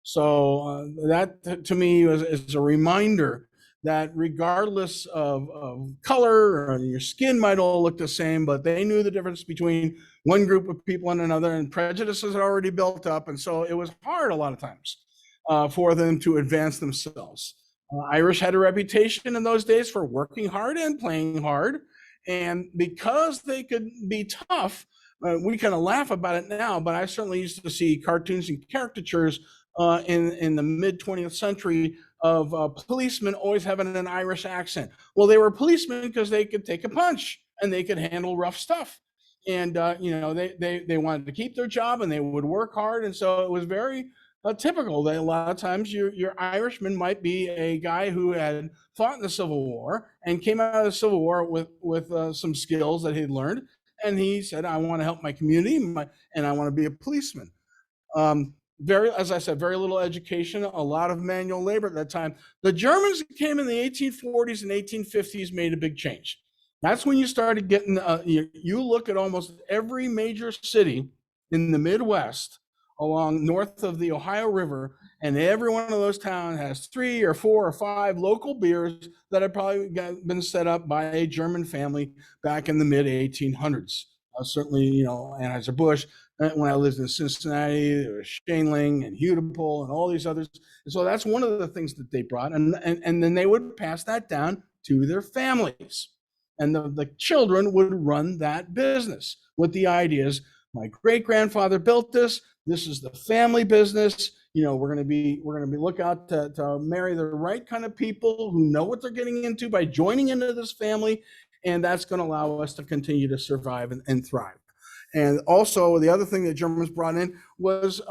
So that to me is a reminder that regardless of color, or your skin might all look the same, but they knew the difference between one group of people and another, and prejudices had already built up. And so it was hard a lot of times for them to advance themselves. Irish had a reputation in those days for working hard and playing hard. And because they could be tough, we kind of laugh about it now, but I certainly used to see cartoons and caricatures in the mid 20th century of policemen always having an Irish accent. Well, they were policemen because they could take a punch and they could handle rough stuff. And, they wanted to keep their job and they would work hard. And so it was very typical that a lot of times your Irishman might be a guy who had fought in the Civil War and came out of the Civil War with some skills that he'd learned. And he said, I want to help my community and I want to be a policeman. As I said, very little education, a lot of manual labor at that time. The Germans that came in the 1840s and 1850s made a big change. That's when you started getting, you look at almost every major city in the Midwest along north of the Ohio River, and every one of those towns has 3 or 4 or 5 local beers that had probably been set up by a German family back in the mid 1800s. Certainly, Anheuser-Busch. When I lived in Cincinnati, there was Shaneling and Hudipole and all these others. And so that's one of the things that they brought. And then they would pass that down to their families. And the children would run that business with the ideas. My great-grandfather built this. This is the family business. We're going to be look out to marry the right kind of people who know what they're getting into by joining into this family. And that's going to allow us to continue to survive and thrive. And also, the other thing that Germans brought in was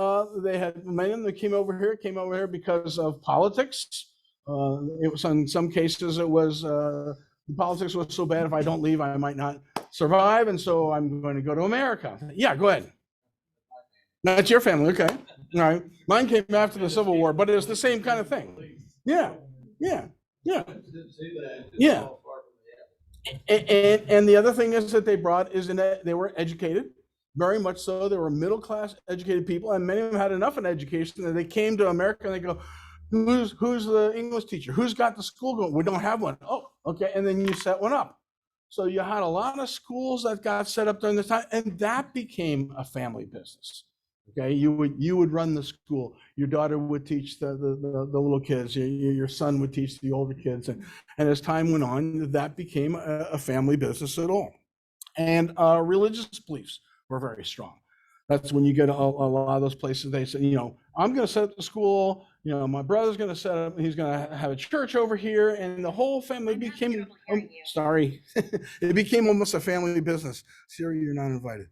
they had many of them that came over here because of politics. It was in some cases it was the politics was so bad, if I don't leave, I might not survive, and so I'm going to go to America. Yeah, go ahead. That's your family, okay? All right. Mine came after the Civil War, but it was the same kind of thing. Yeah. And the other thing is that they brought is that they were educated, very much so. They were middle-class educated people, and many of them had enough in education that they came to America and they go, who's the English teacher? Who's got the school going? We don't have one. Oh, okay. And then you set one up. So you had a lot of schools that got set up during this time, and that became a family business. Okay, you would run the school. Your daughter would teach the little kids. Your son would teach the older kids, and as time went on, that became a family business at all. And religious beliefs were very strong. That's when you get a lot of those places. They say, I'm going to set up the school. My brother's going to set up. He's going to have a church over here, and the whole family became. Sorry, it became almost a family business. Siri, you're not invited.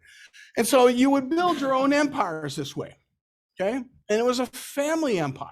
And so you would build your own empires this way, okay? And it was a family empire.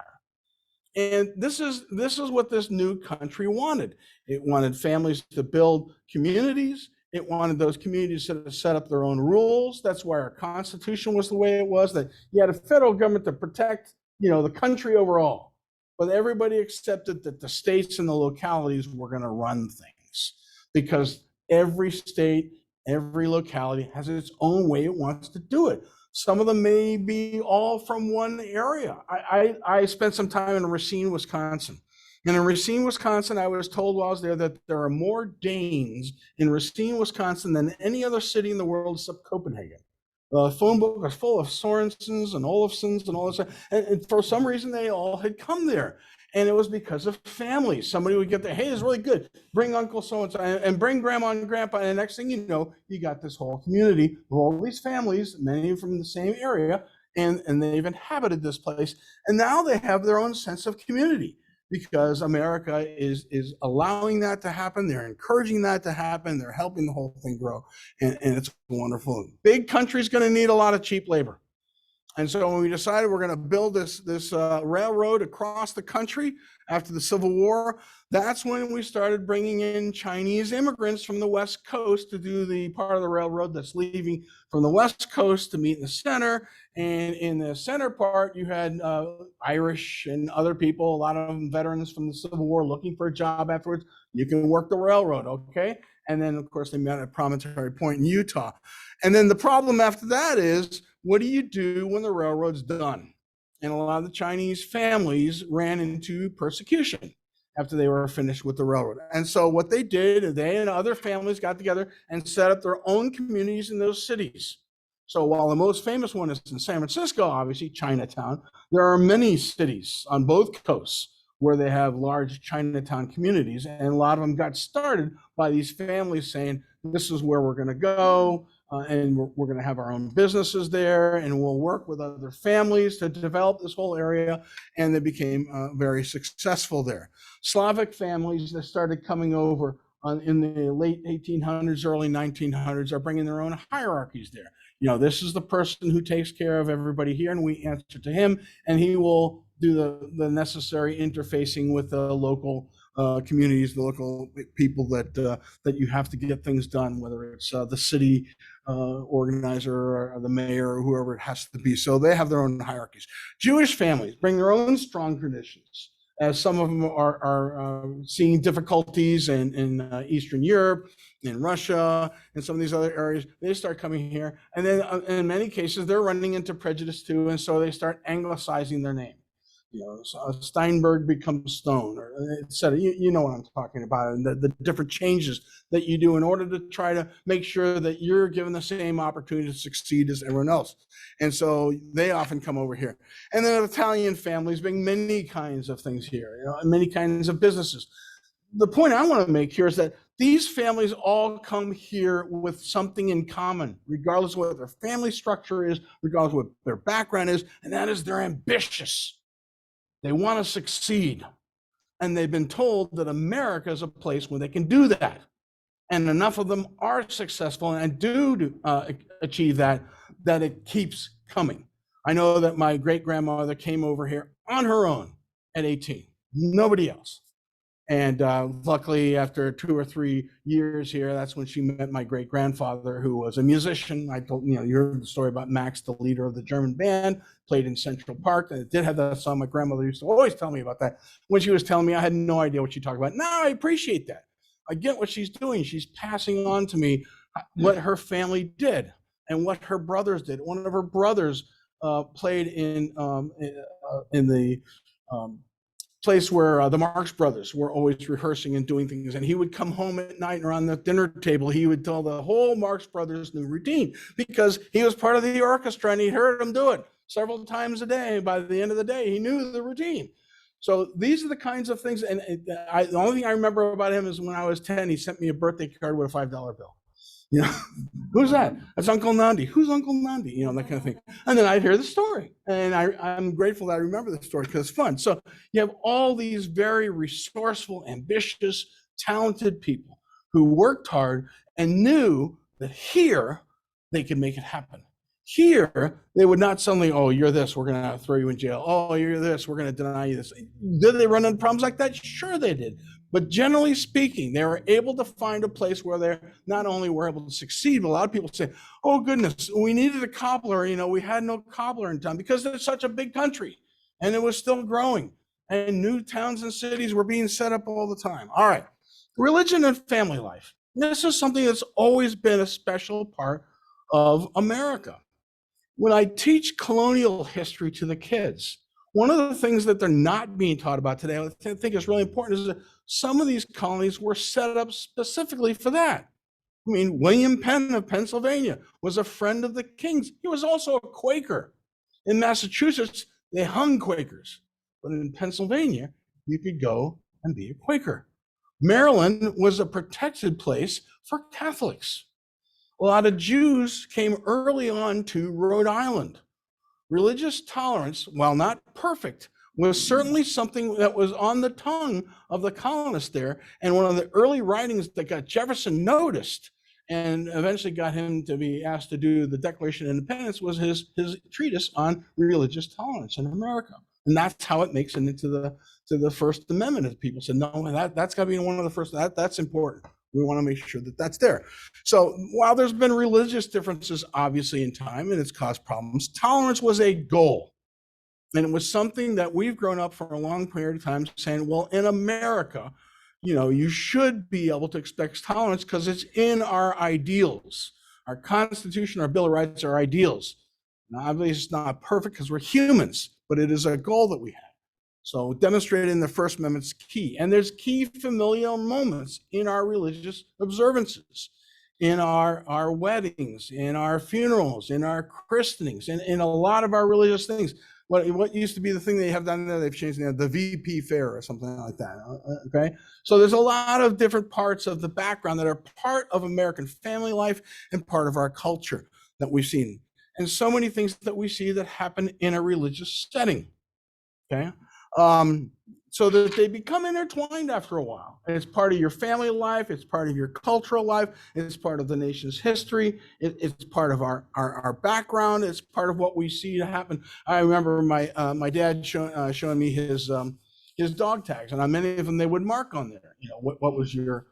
And this is what this new country wanted. It wanted families to build communities. It wanted those communities to set up their own rules. That's why our Constitution was the way it was, that you had a federal government to protect, the country overall. But everybody accepted that the states and the localities were going to run things, because every state, every locality has its own way it wants to do it. Some of them may be all from one area. I spent some time in Racine, Wisconsin. And in Racine, Wisconsin, I was told while I was there that there are more Danes in Racine, Wisconsin than any other city in the world except Copenhagen. The phone book was full of Sorensens and Olafsons and all this. And for some reason, they all had come there. And it was because of families. Somebody would get there, hey, it's really good. Bring Uncle so-and-so and bring Grandma and Grandpa. And the next thing you know, you got this whole community of all these families, many from the same area, and they've inhabited this place. And now they have their own sense of community, because America is allowing that to happen. They're encouraging that to happen. They're helping the whole thing grow. And it's wonderful. Big country's going to need a lot of cheap labor. And so when we decided we're going to build this railroad across the country after the Civil War, that's when we started bringing in Chinese immigrants from the West Coast to do the part of the railroad that's leaving from the West Coast to meet in the center. And in the center part, you had Irish and other people, a lot of them veterans from the Civil War looking for a job afterwards. You can work the railroad, okay? And then, of course, they met at Promontory Point in Utah. And then the problem after that is, what do you do when the railroad's done? And a lot of the Chinese families ran into persecution after they were finished with the railroad. And so what they did, they and other families got together and set up their own communities in those cities. So while the most famous one is in San Francisco, obviously Chinatown, there are many cities on both coasts where they have large Chinatown communities. And a lot of them got started by these families saying, this is where we're going to go. And we're going to have our own businesses there, and we'll work with other families to develop this whole area. And they became very successful there. Slavic families that started coming over in the late 1800s, early 1900s are bringing their own hierarchies there. You know, this is the person who takes care of everybody here, and we answer to him, and he will do the necessary interfacing with the local communities, the local people that you have to get things done, whether it's the city organizer or the mayor or whoever it has to be. So they have their own hierarchies. Jewish families bring their own strong traditions, as some of them are seeing difficulties in Eastern Europe, in Russia, and some of these other areas. They start coming here, and then in many cases they're running into prejudice too, and so they start anglicizing their name. You know, Steinberg becomes Stone, or et cetera. You know what I'm talking about, and the different changes that you do in order to try to make sure that you're given the same opportunity to succeed as everyone else. And so they often come over here. And then Italian families bring many kinds of things here, you know, and many kinds of businesses. The point I want to make here is that these families all come here with something in common, regardless of what their family structure is, regardless of what their background is, and that is they're ambitious. They want to succeed. And they've been told that America is a place where they can do that. And enough of them are successful and do achieve that it keeps coming. I know that my great-grandmother came over here on her own at 18, nobody else. And luckily, after 2 or 3 years here, that's when she met my great-grandfather, who was a musician. I told you heard the story about Max, the leader of the German band, played in Central Park. And it did have that song. My grandmother used to always tell me about that. When she was telling me, I had no idea what she talked about. Now I appreciate that. I get what she's doing. She's passing on to me what her family did and what her brothers did. One of her brothers played in the place where the Marx Brothers were always rehearsing and doing things. And he would come home at night and around the dinner table, he would tell the whole Marx Brothers new routine because he was part of the orchestra and he heard them do it several times a day. By the end of the day, he knew the routine. So these are the kinds of things. And the only thing I remember about him is when I was 10, he sent me a birthday card with a $5 bill. You know, who's that? That's Uncle Nandi. Who's Uncle Nandi? You know, that kind of thing. And then I'd hear the story. And I'm grateful that I remember the story because it's fun. So you have all these very resourceful, ambitious, talented people who worked hard and knew that here they could make it happen. Here, they would not suddenly, oh, you're this, we're going to throw you in jail. Oh, you're this, we're going to deny you this. Did they run into problems like that? Sure they did. But generally speaking, they were able to find a place where they not only were able to succeed, but a lot of people say, oh, goodness, we needed a cobbler. You know, we had no cobbler in town because it's such a big country and it was still growing and new towns and cities were being set up all the time. All right, religion and family life. This is something that's always been a special part of America. When I teach colonial history to the kids, one of the things that they're not being taught about today, I think is really important, is that some of these colonies were set up specifically for that. I mean, William Penn of Pennsylvania was a friend of the King's. He was also a Quaker. In Massachusetts, they hung Quakers. But in Pennsylvania, you could go and be a Quaker. Maryland was a protected place for Catholics. A lot of Jews came early on to Rhode Island. Religious tolerance, while not perfect, was certainly something that was on the tongue of the colonists there. And one of the early writings that got Jefferson noticed and eventually got him to be asked to do the Declaration of Independence, was his treatise on religious tolerance in America. And that's how it makes it into the First Amendment. As people said, no, that's got to be one of the first. That's important. We want to make sure that that's there. So while there's been religious differences, obviously, in time, and it's caused problems, tolerance was a goal. And it was something that we've grown up for a long period of time saying, well, in America, you should be able to expect tolerance because it's in our ideals. Our Constitution, our Bill of Rights are ideals. Now, obviously, it's not perfect because we're humans, but it is a goal that we have. So demonstrating the First Amendment is key. And there's key familial moments in our religious observances, in our weddings, in our funerals, in our christenings, in a lot of our religious things. What used to be the thing they have down there, they've changed the VP fair or something like that, okay? So there's a lot of different parts of the background that are part of American family life and part of our culture that we've seen. And so many things that we see that happen in a religious setting, okay? So that they become intertwined after a while. And it's part of your family life, it's part of your cultural life, it's part of the nation's history, it's part of our background, it's part of what we see to happen. I remember my dad showing me his dog tags, and on many of them they would mark on there, what was your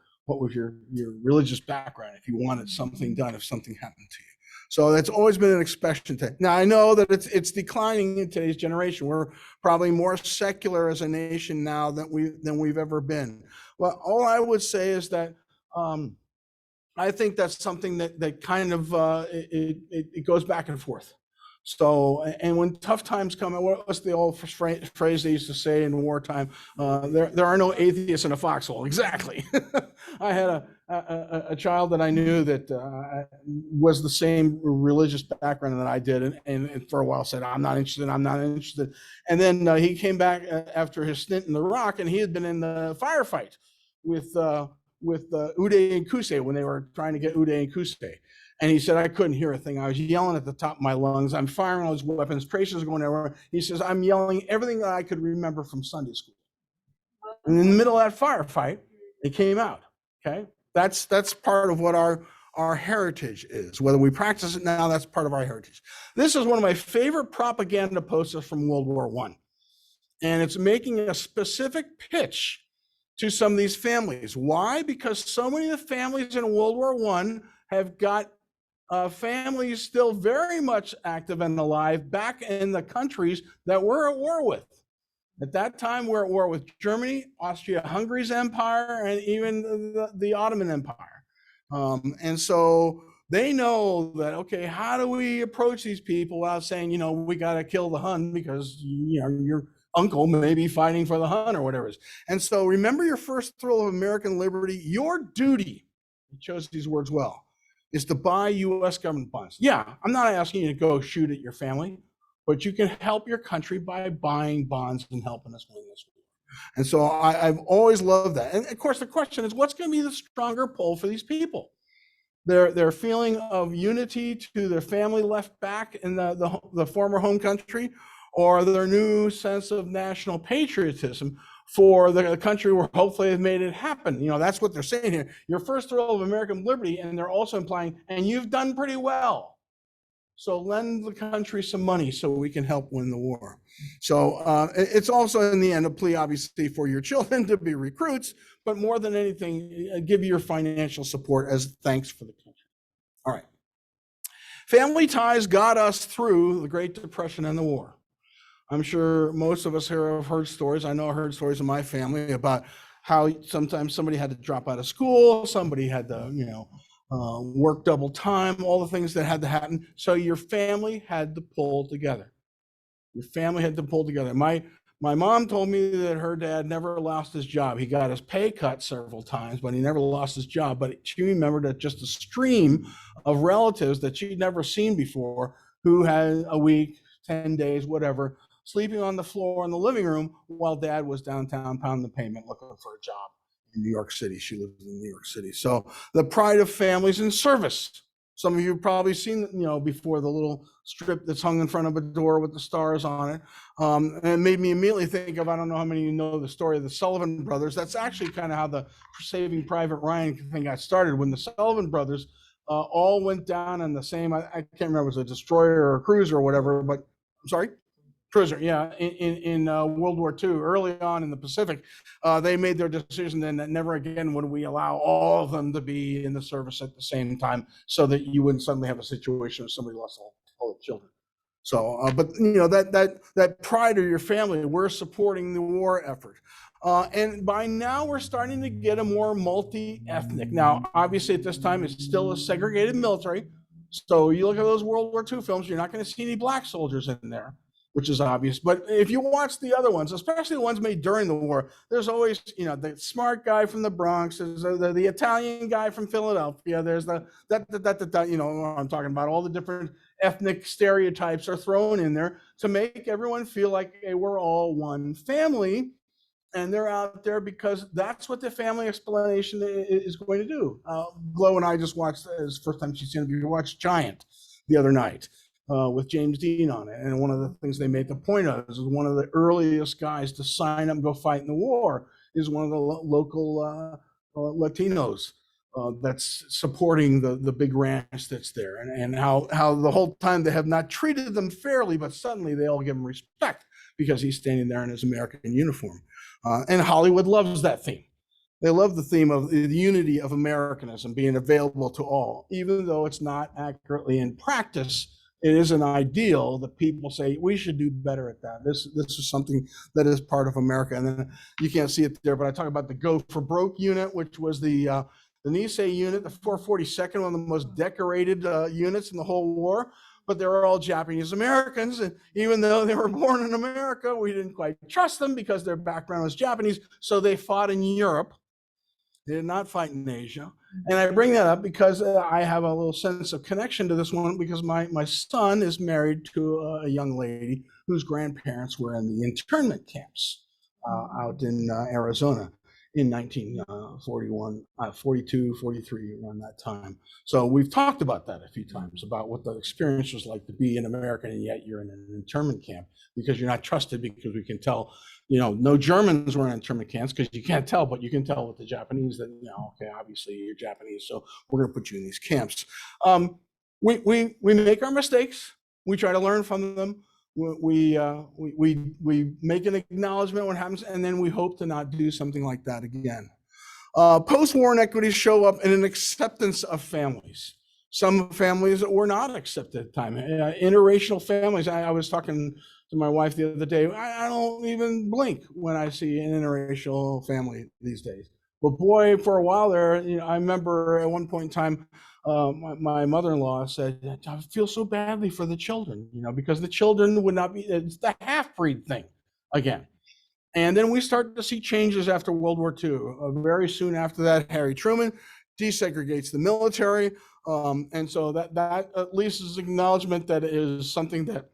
religious background if you wanted something done, if something happened to you. So that's always been an expectation. Now, I know that it's declining in today's generation. We're probably more secular as a nation now than we've ever been. Well, all I would say is that I think that's something that kind of it goes back and forth. So, and when tough times come, what's the old phrase they used to say in wartime? There are no atheists in a foxhole. Exactly. I had a child that I knew that was the same religious background that I did, and for a while said, I'm not interested. And then he came back after his stint in Iraq, and he had been in the firefight with Uday and Qusay when they were trying to get Uday and Qusay. And he said, I couldn't hear a thing. I was yelling at the top of my lungs. I'm firing all these weapons. Traces going everywhere. He says, I'm yelling everything that I could remember from Sunday school. And in the middle of that firefight, it came out. Okay, that's part of what our heritage is. Whether we practice it now, that's part of our heritage. This is one of my favorite propaganda posters from World War I. And it's making a specific pitch to some of these families. Why? Because so many of the families in World War I have got families still very much active and alive back in the countries that we're at war with. At that time, we're at war with Germany, Austria-Hungary's empire, and even the Ottoman Empire. And so they know that, okay, how do we approach these people without saying, we got to kill the Hun because, your uncle may be fighting for the Hun or whatever it is. And so remember your first thrill of American liberty, your duty, he chose these words well, is to buy U.S. government bonds. Yeah, I'm not asking you to go shoot at your family, but you can help your country by buying bonds and helping us win this war. And so I've always loved that. And of course, the question is, what's going to be the stronger pull for these people? Their feeling of unity to their family left back in the former home country, or their new sense of national patriotism for the country where hopefully they've made it happen. That's what they're saying here. Your first thrill of American liberty, and they're also implying, and you've done pretty well. So lend the country some money so we can help win the war. So it's also in the end a plea, obviously, for your children to be recruits, but more than anything, give your financial support as thanks for the country. All right. Family ties got us through the Great Depression and the war. I'm sure most of us here have heard stories. I know I heard stories in my family about how sometimes somebody had to drop out of school, somebody had to, work double time, all the things that had to happen. So your family had to pull together. Your family had to pull together. My mom told me that her dad never lost his job. He got his pay cut several times, but he never lost his job. But she remembered that just a stream of relatives that she'd never seen before, who had a week, 10 days, whatever, sleeping on the floor in the living room while dad was downtown pounding the pavement looking for a job in New York City. She lived in New York City. So the pride of families in service. Some of you have probably seen, before, the little strip that's hung in front of a door with the stars on it. And it made me immediately think of, I don't know how many of you know the story of the Sullivan brothers. That's actually kind of how the Saving Private Ryan thing got started. When the Sullivan brothers all went down on the same, I can't remember, it was a destroyer or a cruiser or whatever, but I'm sorry? Cruiser, yeah, in World War II, early on in the Pacific, they made their decision then that never again would we allow all of them to be in the service at the same time, so that you wouldn't suddenly have a situation where somebody lost all the children. So, but that pride of your family, we're supporting the war effort. And by now we're starting to get a more multi-ethnic. Now, obviously at this time it's still a segregated military. So you look at those World War II films, you're not going to see any black soldiers in there, which is obvious. But if you watch the other ones, especially the ones made during the war, there's always, the smart guy from the Bronx, there's the Italian guy from Philadelphia, there's I'm talking about. All the different ethnic stereotypes are thrown in there to make everyone feel like, hey, we're all one family. And they're out there because that's what the family explanation is going to do. Glo and I just watched, it's the first time she's seen it, we watched Giant the other night with James Dean on it. And one of the things they made the point of is one of the earliest guys to sign up and go fight in the war is one of the local Latinos that's supporting the big ranch that's there. And how the whole time they have not treated them fairly, but suddenly they all give him respect because he's standing there in his American uniform. And Hollywood loves that theme. They love the theme of the unity of Americanism being available to all, even though it's not accurately in practice. It is an ideal that people say we should do better at that. This is something that is part of America. And then you can't see it there, but I talk about the Go for Broke unit, which was the Nisei unit, the 442nd, one of the most decorated units in the whole war. But they were all Japanese Americans. And even though they were born in America, we didn't quite trust them because their background was Japanese. So they fought in Europe. They did not fight in Asia. And I bring that up because I have a little sense of connection to this one because my son is married to a young lady whose grandparents were in the internment camps out in Arizona in 1941, 42, 43, around that time. So we've talked about that a few times, about what the experience was like to be an American and yet you're in an internment camp because you're not trusted, because we can tell, no Germans were in internment camps because you can't tell, but you can tell with the Japanese that, okay, obviously you're Japanese, so we're going to put you in these camps. We make our mistakes. We try to learn from them. We make an acknowledgement what happens, and then we hope to not do something like that again. Post-war inequities show up in an acceptance of families. Some families were not accepted at the time. Interracial families. I was talking to my wife the other day. I don't even blink when I see an interracial family these days. But boy, for a while there, I remember at one point in time, my mother-in-law said, I feel so badly for the children, because the children would not be, it's the half-breed thing again. And then we started to see changes after World War II. Very soon after that, Harry Truman desegregates the military. And so that at least is acknowledgement that it is something that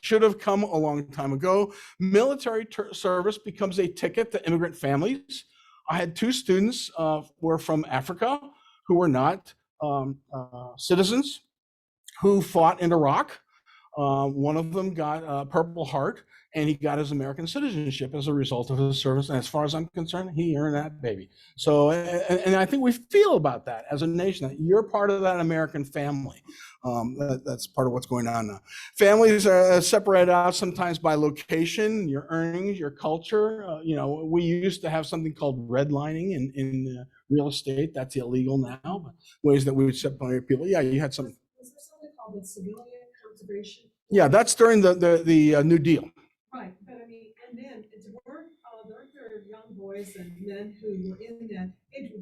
should have come a long time ago. Military service becomes a ticket to immigrant families. I had two students who were from Africa who were not citizens who fought in Iraq. One of them got a Purple Heart, and he got his American citizenship as a result of his service. And as far as I'm concerned, he earned that baby. So, and I think we feel about that as a nation, that you're part of that American family. That's part of what's going on now. Families are separated out sometimes by location, your earnings, your culture. We used to have something called redlining in real estate. That's illegal now. But ways that we would separate people. Yeah, you had some. Was there something called the civilian conservation? Yeah, that's during the New Deal. Right, but I mean, and then weren't there young boys and men who were in that?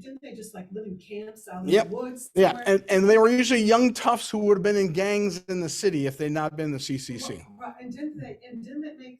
Didn't they just like live in camps out in Yep. the woods? Yeah, somewhere? and they were usually young toughs who would have been in gangs in the city if they'd not been in the CCC. Right, and didn't they make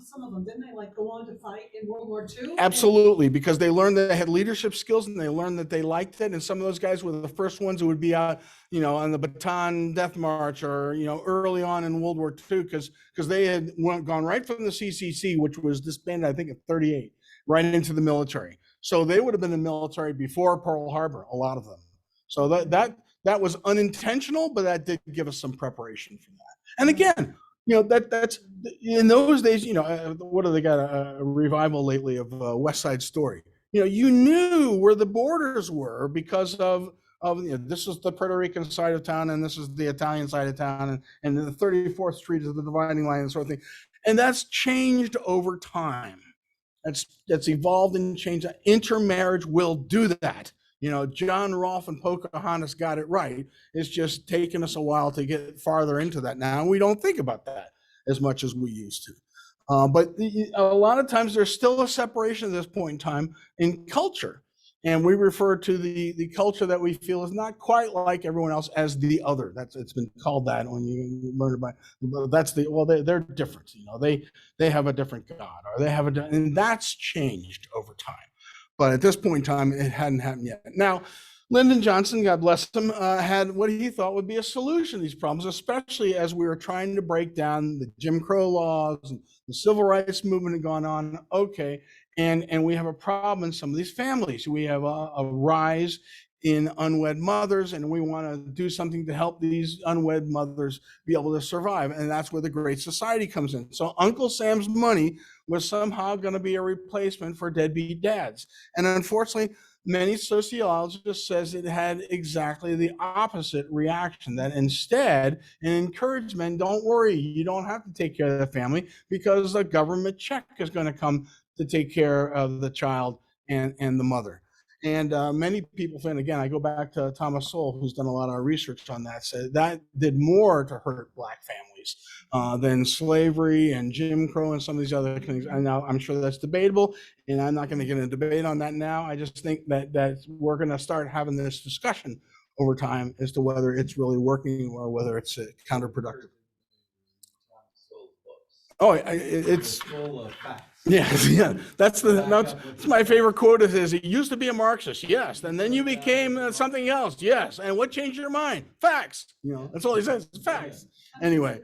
some of them? Didn't they like go on to fight in World War II? Absolutely, because they learned that they had leadership skills and they learned that they liked it. And some of those guys were the first ones who would be out, on the Bataan Death March or, early on in World War II, because they had gone right from the CCC, which was disbanded, I think, in 38, right into the military. So they would have been in the military before Pearl Harbor, a lot of them. So that was unintentional, but that did give us some preparation for that. And again, that's in those days. What have they got a revival lately of West Side Story? You knew where the borders were because of of, this is the Puerto Rican side of town, and this is the Italian side of town, and the 34th Street is the dividing line, and sort of thing. And that's changed over time. That's evolved and changed. Intermarriage will do that. John Rolfe and Pocahontas got it right. It's just taken us a while to get farther into that now, and we don't think about that as much as we used to. But a lot of times there's still a separation at this point in time in culture. And we refer to the culture that we feel is not quite like everyone else as the other. It's been called that when you learn about. They're different. They have a different God, or and that's changed over time. But at this point in time, it hadn't happened yet. Now, Lyndon Johnson, God bless him, had what he thought would be a solution to these problems, especially as we were trying to break down the Jim Crow laws and the civil rights movement had gone on. Okay. And we have a problem in some of these families. We have a rise in unwed mothers, and we want to do something to help these unwed mothers be able to survive. And that's where the Great Society comes in. So Uncle Sam's money was somehow going to be a replacement for deadbeat dads. And unfortunately, many sociologists says it had exactly the opposite reaction, that instead it encouraged men, don't worry, you don't have to take care of the family because the government check is going to come to take care of the child and the mother. And many people think, again, I go back to Thomas Sowell, who's done a lot of research on that, said that did more to hurt Black families than slavery and Jim Crow and some of these other things. And now I'm sure that's debatable, and I'm not going to get into a debate on that now. I just think that we're going to start having this discussion over time as to whether it's really working or whether it's counterproductive. Oh, it's full of facts. Yeah. That's my favorite quote. Is he used to be a Marxist, yes, and then you became something else, yes. And what changed your mind? Facts. That's all he says. Facts. Anyway,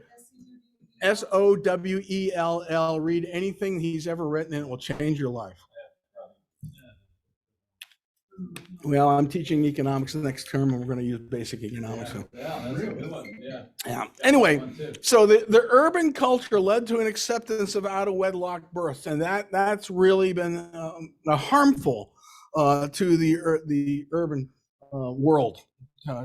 Sowell. Read anything he's ever written, and it will change your life. Well, I'm teaching economics the next term, and we're going to use basic economics. Yeah, that's a good one. Yeah. Anyway, so the urban culture led to an acceptance of out of wedlock births, and that's really been harmful to the urban world,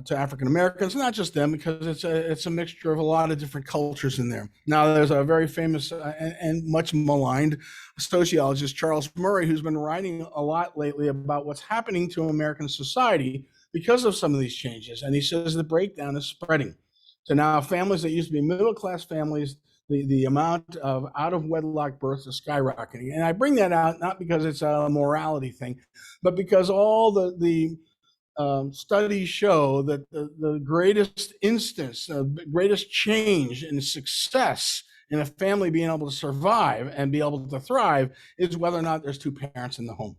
to African Americans, not just them, because it's a mixture of a lot of different cultures in there. Now, there's a very famous and much maligned sociologist, Charles Murray, who's been writing a lot lately about what's happening to American society because of some of these changes. And he says the breakdown is spreading. So now families that used to be middle-class families, the amount of out-of-wedlock births is skyrocketing. And I bring that out not because it's a morality thing, but because all the studies show that the greatest instance, the greatest change in success in a family being able to survive and be able to thrive is whether or not there's two parents in the home,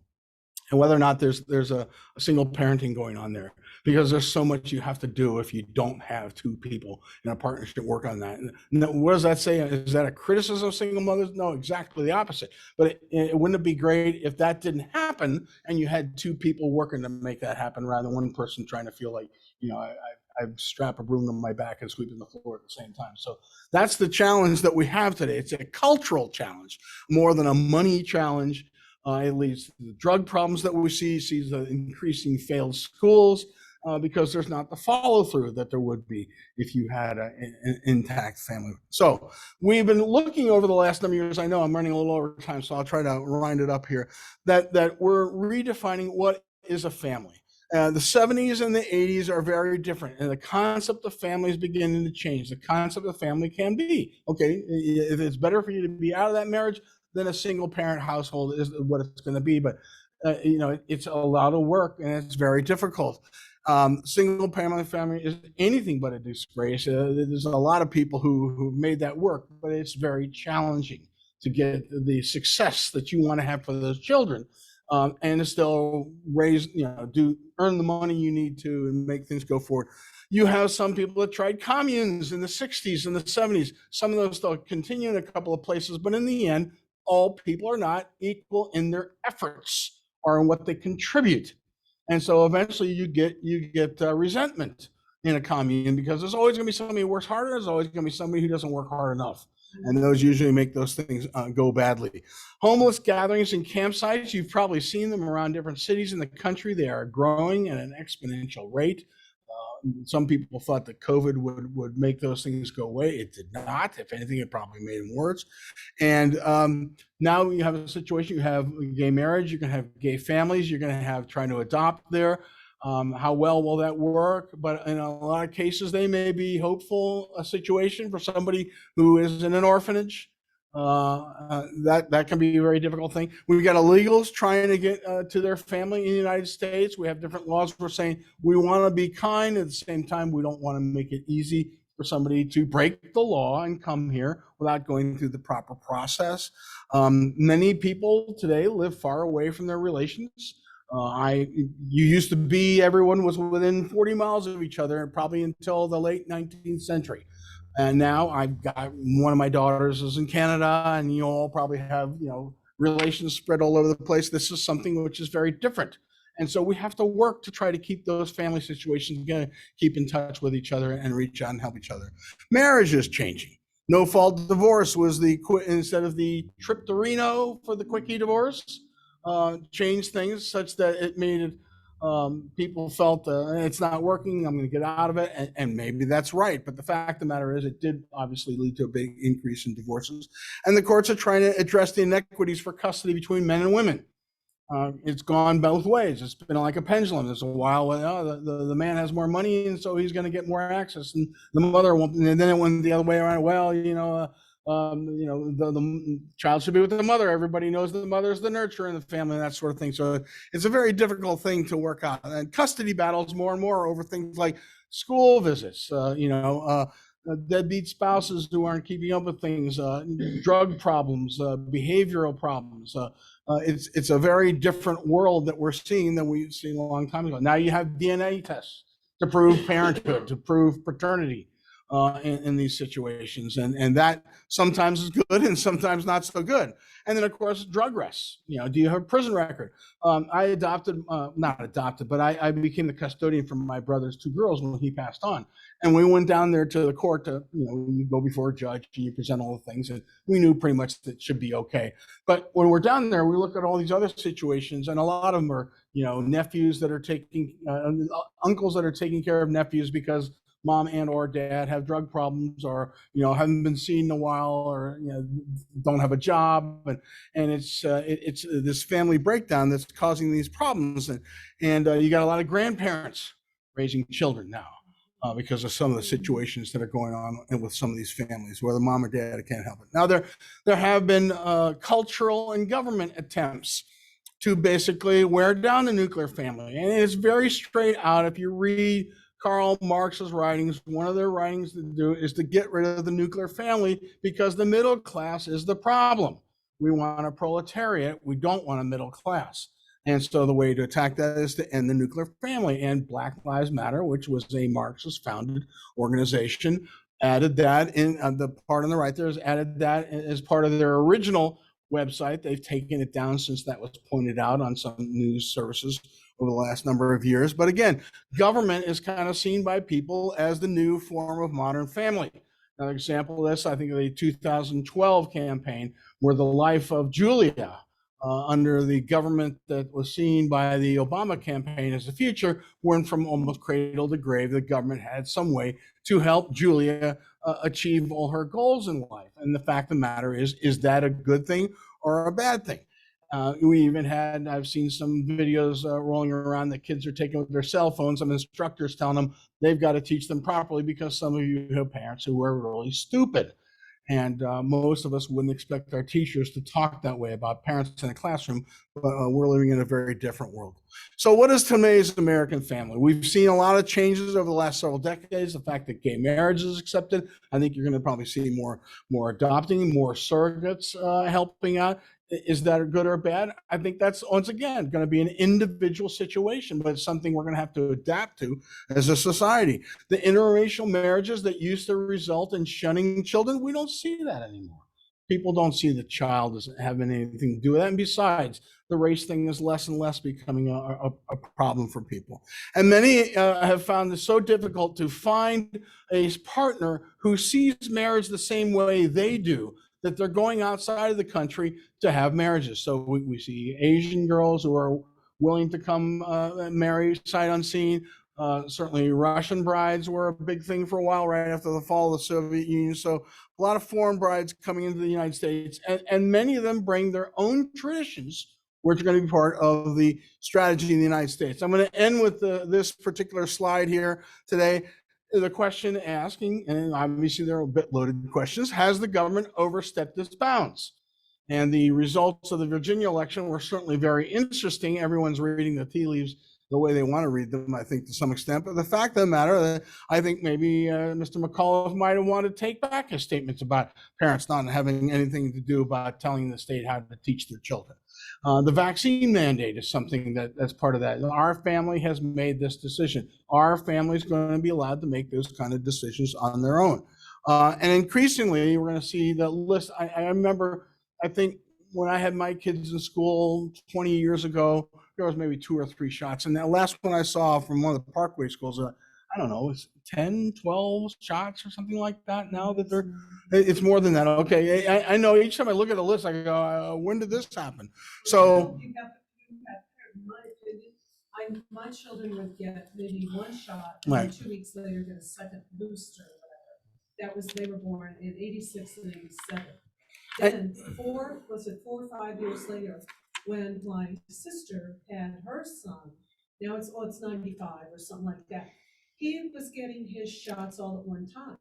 and whether or not there's a single parenting going on there, because there's so much you have to do if you don't have two people in a partnership work on that. And what does that say? Is that a criticism of single mothers? No, exactly the opposite. But wouldn't it be great if that didn't happen and you had two people working to make that happen rather than one person trying to feel like, I strap a broom to my back and sweeping the floor at the same time. So that's the challenge that we have today. It's a cultural challenge more than a money challenge. It leads to the drug problems that we see the increasing failed schools, because there's not the follow through that there would be if you had an intact family. So we've been looking over the last number of years. I know I'm running a little over time, so I'll try to wind it up here, that we're redefining what is a family. The 70s and the 80s are very different, and the concept of family is beginning to change. The concept of family can be, okay, if it's better for you to be out of that marriage, then a single parent household is what it's going to be. But, it's a lot of work and it's very difficult. Single parent family is anything but a disgrace. There's a lot of people who made that work, but it's very challenging to get the success that you want to have for those children. And still earn the money you need to and make things go forward. You have some people that tried communes in the 60s and the 70s. Some of those still continue in a couple of places, but in the end, all people are not equal in their efforts or in what they contribute. And so eventually you get resentment in a commune, because there's always going to be somebody who works harder. There's always going to be somebody who doesn't work hard enough. And those usually make those things go badly. Homeless gatherings and campsites, you've probably seen them around different cities in the country. They are growing at an exponential rate. Some people thought that COVID would make those things go away. It did not. If anything, it probably made them worse. And now you have a situation, you have gay marriage, you can have gay families, you're going to have trying to adopt there. How well will that work? But in a lot of cases, they may be hopeful a situation for somebody who is in an orphanage. That can be a very difficult thing. We've got illegals trying to get to their family in the United States. We have different laws. We're saying we want to be kind. At the same time, we don't want to make it easy for somebody to break the law and come here without going through the proper process. Many people today live far away from their relations. You used to be, everyone was within 40 miles of each other, probably until the late 19th century. And now I've got one of my daughters is in Canada, and you all probably have, relations spread all over the place. This is something which is very different. And so we have to work to try to keep those family situations together, keep in touch with each other and reach out and help each other. Marriage is changing. No fault divorce was instead of the trip to Reno for the quickie divorce, changed things such that it made it people felt it's not working, I'm going to get out of it, and maybe that's right. But the fact of the matter is, it did obviously lead to a big increase in divorces, and the courts are trying to address the inequities for custody between men and women. It's gone both ways. It's been like a pendulum. There's a while when the man has more money, and so he's going to get more access, and the mother won't. And then it went the other way around. Well, the child should be with the mother. Everybody knows the mother is the nurturer in the family and that sort of thing. So it's a very difficult thing to work out. And custody battles more and more over things like school visits, deadbeat spouses who aren't keeping up with things, drug problems, behavioral problems. It's a very different world that we're seeing than we've seen a long time ago. Now you have DNA tests to prove parenthood, to prove paternity. In these situations, and that sometimes is good and sometimes not so good. And then of course drug arrests. Do you have a prison record? I became the custodian for my brother's two girls when he passed on, and we went down there to the court to you go before a judge and you present all the things, and we knew pretty much that it should be okay. But when we're down there, we look at all these other situations, and a lot of them are nephews that are taking uncles that are taking care of nephews because mom and or dad have drug problems, or haven't been seen in a while, or don't have a job, and it's this family breakdown that's causing these problems, and you got a lot of grandparents raising children now because of some of the situations that are going on with some of these families where the mom or dad can't help it. Now there have been cultural and government attempts to basically wear down the nuclear family, and it's very straight out. If you read Karl Marx's writings, one of their writings to do is to get rid of the nuclear family because the middle class is the problem. We want a proletariat. We don't want a middle class. And so the way to attack that is to end the nuclear family. And Black Lives Matter, which was a Marxist founded organization, added that in the part on the right there is added that as part of their original website. They've taken it down since that was pointed out on some news services over the last number of years. But again, government is kind of seen by people as the new form of modern family. Another example of this, I think, of the 2012 campaign, where the life of Julia under the government that was seen by the Obama campaign as the future went from almost cradle to grave. The government had some way to help Julia achieve all her goals in life. And the fact of the matter is that a good thing or a bad thing? We even I've seen some videos rolling around that kids are taking with their cell phones. Some instructors telling them they've got to teach them properly because some of you have parents who are really stupid. And most of us wouldn't expect our teachers to talk that way about parents in a classroom, but we're living in a very different world. So what is today's American family? We've seen a lot of changes over the last several decades. The fact that gay marriage is accepted, I think you're going to probably see more adopting, more surrogates helping out. Is that good or bad? I think that's, once again, going to be an individual situation, but it's something we're going to have to adapt to as a society. The interracial marriages that used to result in shunning children, we don't see that anymore. people don't see the child as having anything to do with that. And besides, the race thing is less and less becoming a problem for people. And many have found it so difficult to find a partner who sees marriage the same way they do, that they're going outside of the country to have marriages. So we see Asian girls who are willing to come marry sight unseen. Certainly Russian brides were a big thing for a while right after the fall of the Soviet Union. So a lot of foreign brides coming into the United States, and many of them bring their own traditions, which are going to be part of the strategy in the United States. I'm going to end with this particular slide here today. The question asking, and obviously they're a bit loaded questions, has the government overstepped its bounds? And the results of the Virginia election were certainly very interesting. Everyone's reading the tea leaves the way they want to read them, I think, to some extent. But the fact of the matter, I think maybe Mr. McAuliffe might have wanted to take back his statements about parents not having anything to do about telling the state how to teach their children. The vaccine mandate is something that's part of that. Our family has made this decision. Our family is going to be allowed to make those kind of decisions on their own. And increasingly, we're going to see the list. I remember, I think when I had my kids in school 20 years ago, there was maybe 2 or 3 shots. And the last one I saw from one of the Parkway schools, I don't know, it's 10, 12 shots or something like that now that it's more than that. Okay, I know each time I look at the list, I go, when did this happen? So, my opinion, my children would get maybe 1 shot, and right. then 2 weeks later get a second booster or whatever. They were born in 86 and 87. Then 4 or 5 years later, when my sister had her son, now it's 95 or something like that. He was getting his shots all at one time.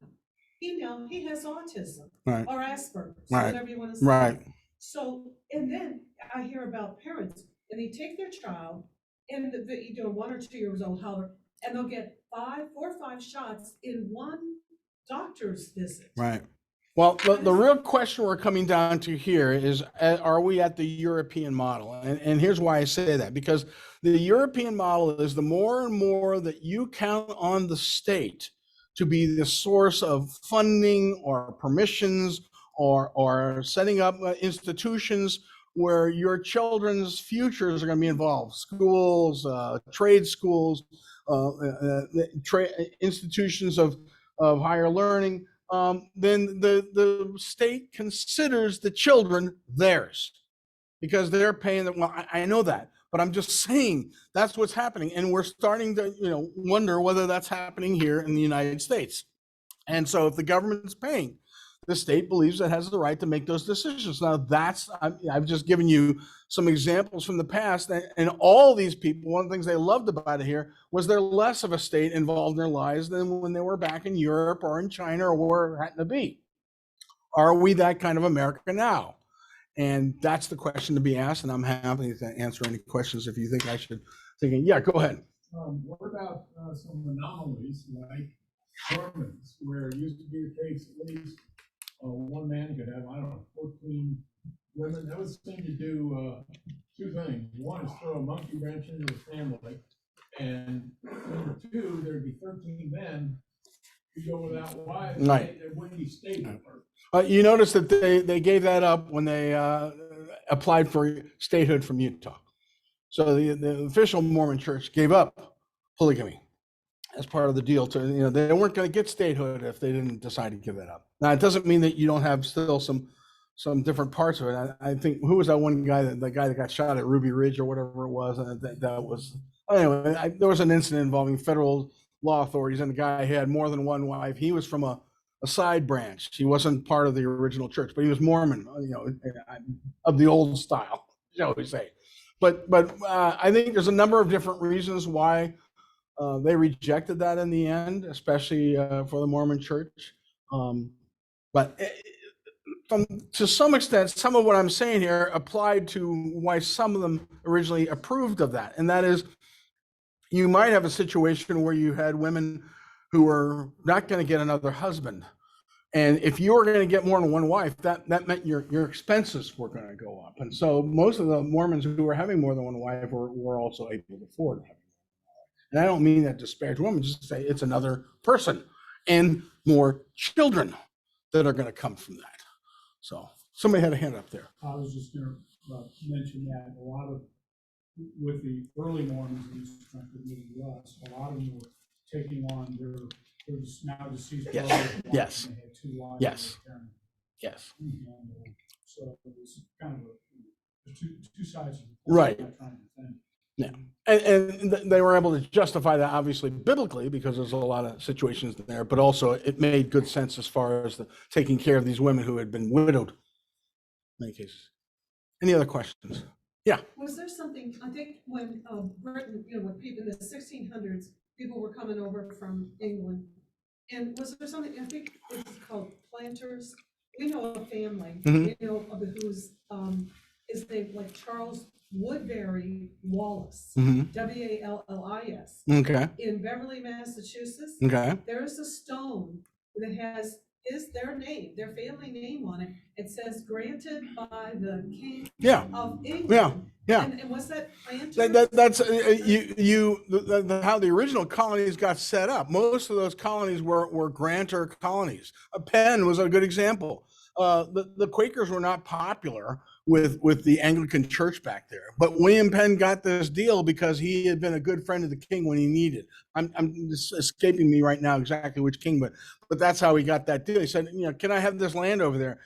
He has autism, Right. or Asperger's, Right. whatever you want to say. Right. So, and then I hear about parents, and they take their child, and you know, 1 or 2 years old, however, and they'll get 4 or 5 shots in one doctor's visit. Right. Well, the real question we're coming down to here is, are we at the European model? And here's why I say that, because the European model is the more and more that you count on the state to be the source of funding or permissions or setting up institutions where your children's futures are going to be involved, schools, trade schools, institutions of higher learning, then the state considers the children theirs because they're paying them. Well, I know that, but I'm just saying that's what's happening. And we're starting to, wonder whether that's happening here in the United States. And so if the government's paying, the state believes it has the right to make those decisions. Now I've just given you some examples from the past, and all these people, one of the things they loved about it here was there less of a state involved in their lives than when they were back in Europe or in China or where it happened to be. Are we that kind of America now? And that's the question to be asked, and I'm happy to answer any questions if you think I should. Yeah, go ahead. What about some anomalies like Mormons, where it used to be the case at least one man could have, 14 women? That would seem to do 2 things. One is throw a monkey wrench into the family, and number 2, there'd be 13 men who go without wives. Right. There wouldn't be state. You notice that they gave that up when they applied for statehood from Utah. So the official Mormon church gave up polygamy as part of the deal to, they weren't going to get statehood if they didn't decide to give that up. Now, it doesn't mean that you don't have still some different parts of it. I think, who was that one guy, the guy that got shot at Ruby Ridge or whatever it was? That was, anyway, there was an incident involving federal law authorities, and the guy had more than one wife. He was from a side branch. He wasn't part of the original church, but he was Mormon, of the old style, shall we say. But I think there's a number of different reasons why they rejected that in the end, especially for the Mormon church. But to some extent, some of what I'm saying here applied to why some of them originally approved of that. And that is, you might have a situation where you had women who were not going to get another husband. And if you were going to get more than one wife, that meant your expenses were going to go up. And so most of the Mormons who were having more than one wife were also able to afford having. And I don't mean that to disparage women, just to say it's another person and more children that are going to come from that. So Somebody had a hand up there. I was just gonna mention that a lot of, with the early Mormons in this country, in the US, a lot of them were taking on their now deceased Yes. brother's wife, Yes. and they had 2 wives. Yes. at the time. Yes. And, so it was kind of there's two sides of the Right. I'm trying to think. Yeah. And they were able to justify that obviously biblically because there's a lot of situations there, but also it made good sense as far as the taking care of these women who had been widowed in many cases. Any other questions? Yeah. Was there something, I think when Britain, when people in the 1600s, people were coming over from England, and was there something, I think it's called planters? We know a family, Mhm. we know of whose, is named like Charles Woodbury Wallace, Mm-hmm. Wallis, Okay. in Beverly, Massachusetts. Okay. There is a stone that has their name, their family name on it. It says granted by the King Yeah. of England. Yeah. Yeah. And was that planters? That's how the original colonies got set up. Most of those colonies were grantor colonies. Penn was a good example. The Quakers were not popular with the Anglican Church back there, but William Penn got this deal because he had been a good friend of the king when he needed. I'm just escaping me right now exactly which king, but that's how he got that deal. He said, can I have this land over there?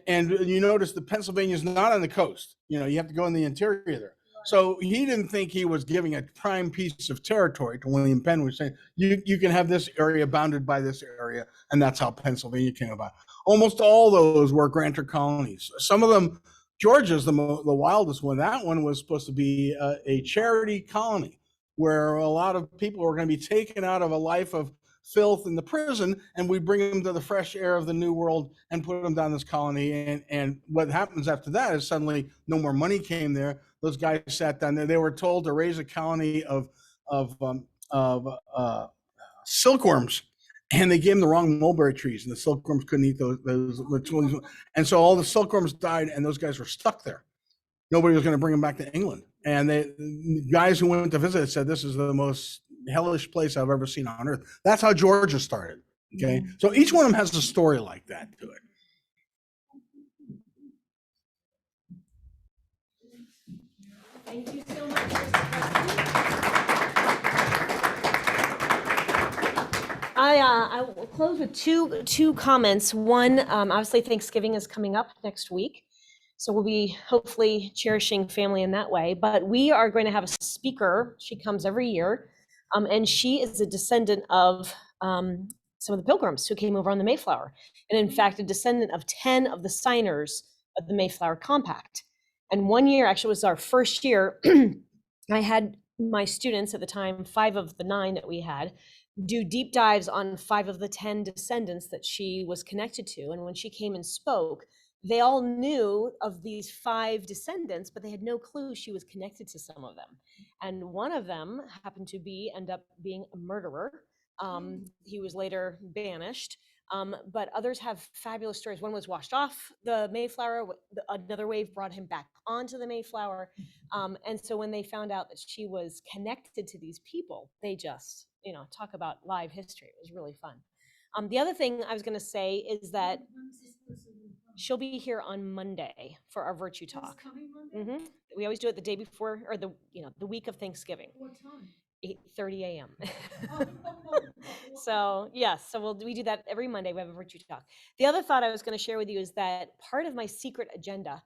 And you notice that Pennsylvania is not on the coast. You have to go in the interior there. So he didn't think he was giving a prime piece of territory to William Penn. Was saying you can have this area bounded by this area, and that's how Pennsylvania came about. Almost all those were grantor colonies. Some of them, Georgia's the wildest one. That one was supposed to be a charity colony where a lot of people were going to be taken out of a life of filth in the prison, and we bring them to the fresh air of the new world and put them down this colony. And what happens after that is suddenly no more money came there. Those guys sat down there. They were told to raise a colony of silkworms, and they gave them the wrong mulberry trees, and the silkworms couldn't eat those. And so all the silkworms died, and those guys were stuck there. Nobody was going to bring them back to England. And the guys who went to visit said, this is the most hellish place I've ever seen on earth. That's how Georgia started. Okay. So each one of them has a story like that to it. Thank you so much. I will close with two comments. One, obviously Thanksgiving is coming up next week, so we'll be hopefully cherishing family in that way. But we are going to have a speaker. She comes every year, and she is a descendant of some of the Pilgrims who came over on the Mayflower, and in fact, a descendant of 10 of the signers of the Mayflower Compact. And one year, actually, was our first year. I had my students at the time, 5 of the 9 that we had, do deep dives on 5 of the 10 descendants that she was connected to. And when she came and spoke, they all knew of these 5 descendants, but they had no clue she was connected to some of them. And one of them happened to end up being a murderer. He was later banished. But others have fabulous stories. One was washed off the Mayflower. Another wave brought him back onto the Mayflower. And so when they found out that she was connected to these people, they just, talk about live history. It was really fun. The other thing I was going to say is that she'll be here on Monday for our virtue talk. We always do it the day before, or the week of Thanksgiving. What time? 8:30 a.m. So yes, so we do that every Monday. We have a virtue talk. The other thought I was going to share with you is that part of my secret agenda,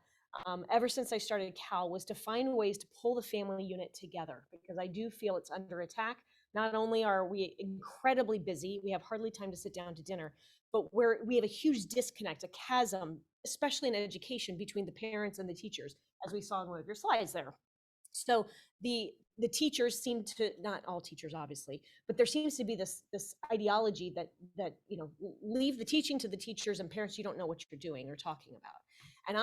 ever since I started Cal, was to find ways to pull the family unit together, because I do feel it's under attack. Not only are we incredibly busy, we have hardly time to sit down to dinner, but we have a huge disconnect, a chasm, especially in education, between the parents and the teachers, as we saw in one of your slides there. So the teachers seem to, not all teachers obviously, but there seems to be this ideology that leave the teaching to the teachers, and parents, you don't know what you're doing or talking about. And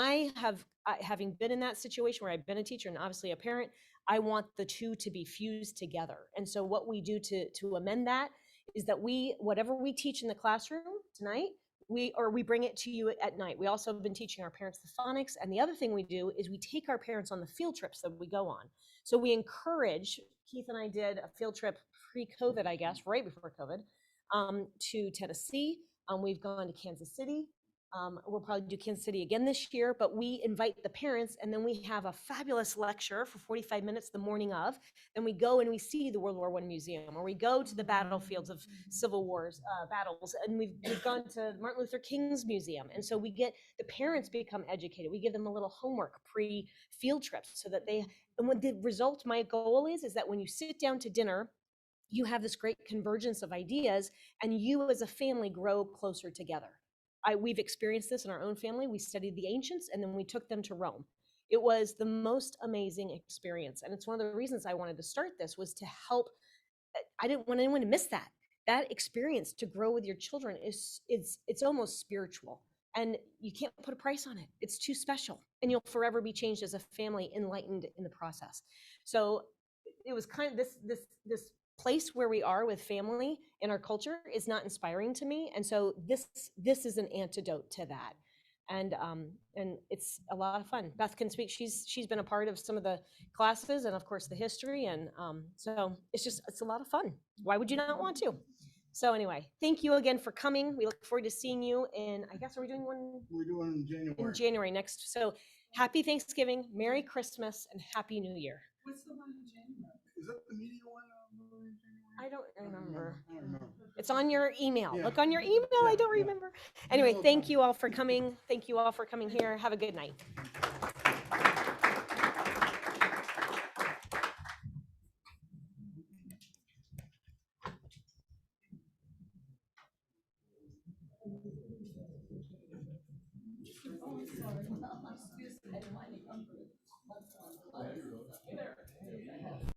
having been in that situation where I've been a teacher and obviously a parent, I want the two to be fused together. And so what we do to amend that is that whatever we teach in the classroom tonight, we bring it to you at night. We also have been teaching our parents the phonics. And the other thing we do is we take our parents on the field trips that we go on. So we encourage, Keith and I did a field trip pre-COVID, I guess, right before COVID, to Tennessee. We've gone to Kansas City. We'll probably do Kansas City again this year, but we invite the parents, and then we have a fabulous lecture for 45 minutes the morning of. Then we go and we see the World War I Museum, or we go to the battlefields of Civil Wars battles, and we've gone to Martin Luther King's museum. And so we get the parents become educated. We give them a little homework pre-field trips so that they, and what the result, my goal is that when you sit down to dinner, you have this great convergence of ideas, and you as a family grow closer together. We've experienced this in our own family. We studied the ancients, and then we took them to Rome. It was the most amazing experience. And it's one of the reasons I wanted to start this, was to help. I didn't want anyone to miss that. That experience to grow with your children it's almost spiritual, and you can't put a price on it. It's too special, and you'll forever be changed as a family, enlightened in the process. So it was kind of this place where we are with family in our culture is not inspiring to me. And so this is an antidote to that. And it's a lot of fun. Beth can speak. She's been a part of some of the classes, and of course the history. And so it's a lot of fun. Why would you not want to? So anyway, thank you again for coming. We look forward to seeing you in, I guess, are we doing one? We're doing in January. In January next. So happy Thanksgiving, Merry Christmas, and Happy New Year. What's the one in January? Is that the media one? I don't remember. I don't remember. It's on your email. Yeah. Look on your email. I don't Yeah. remember. Anyway, thank you all for coming. Thank you all for coming here. Have a good night. Oh, sorry.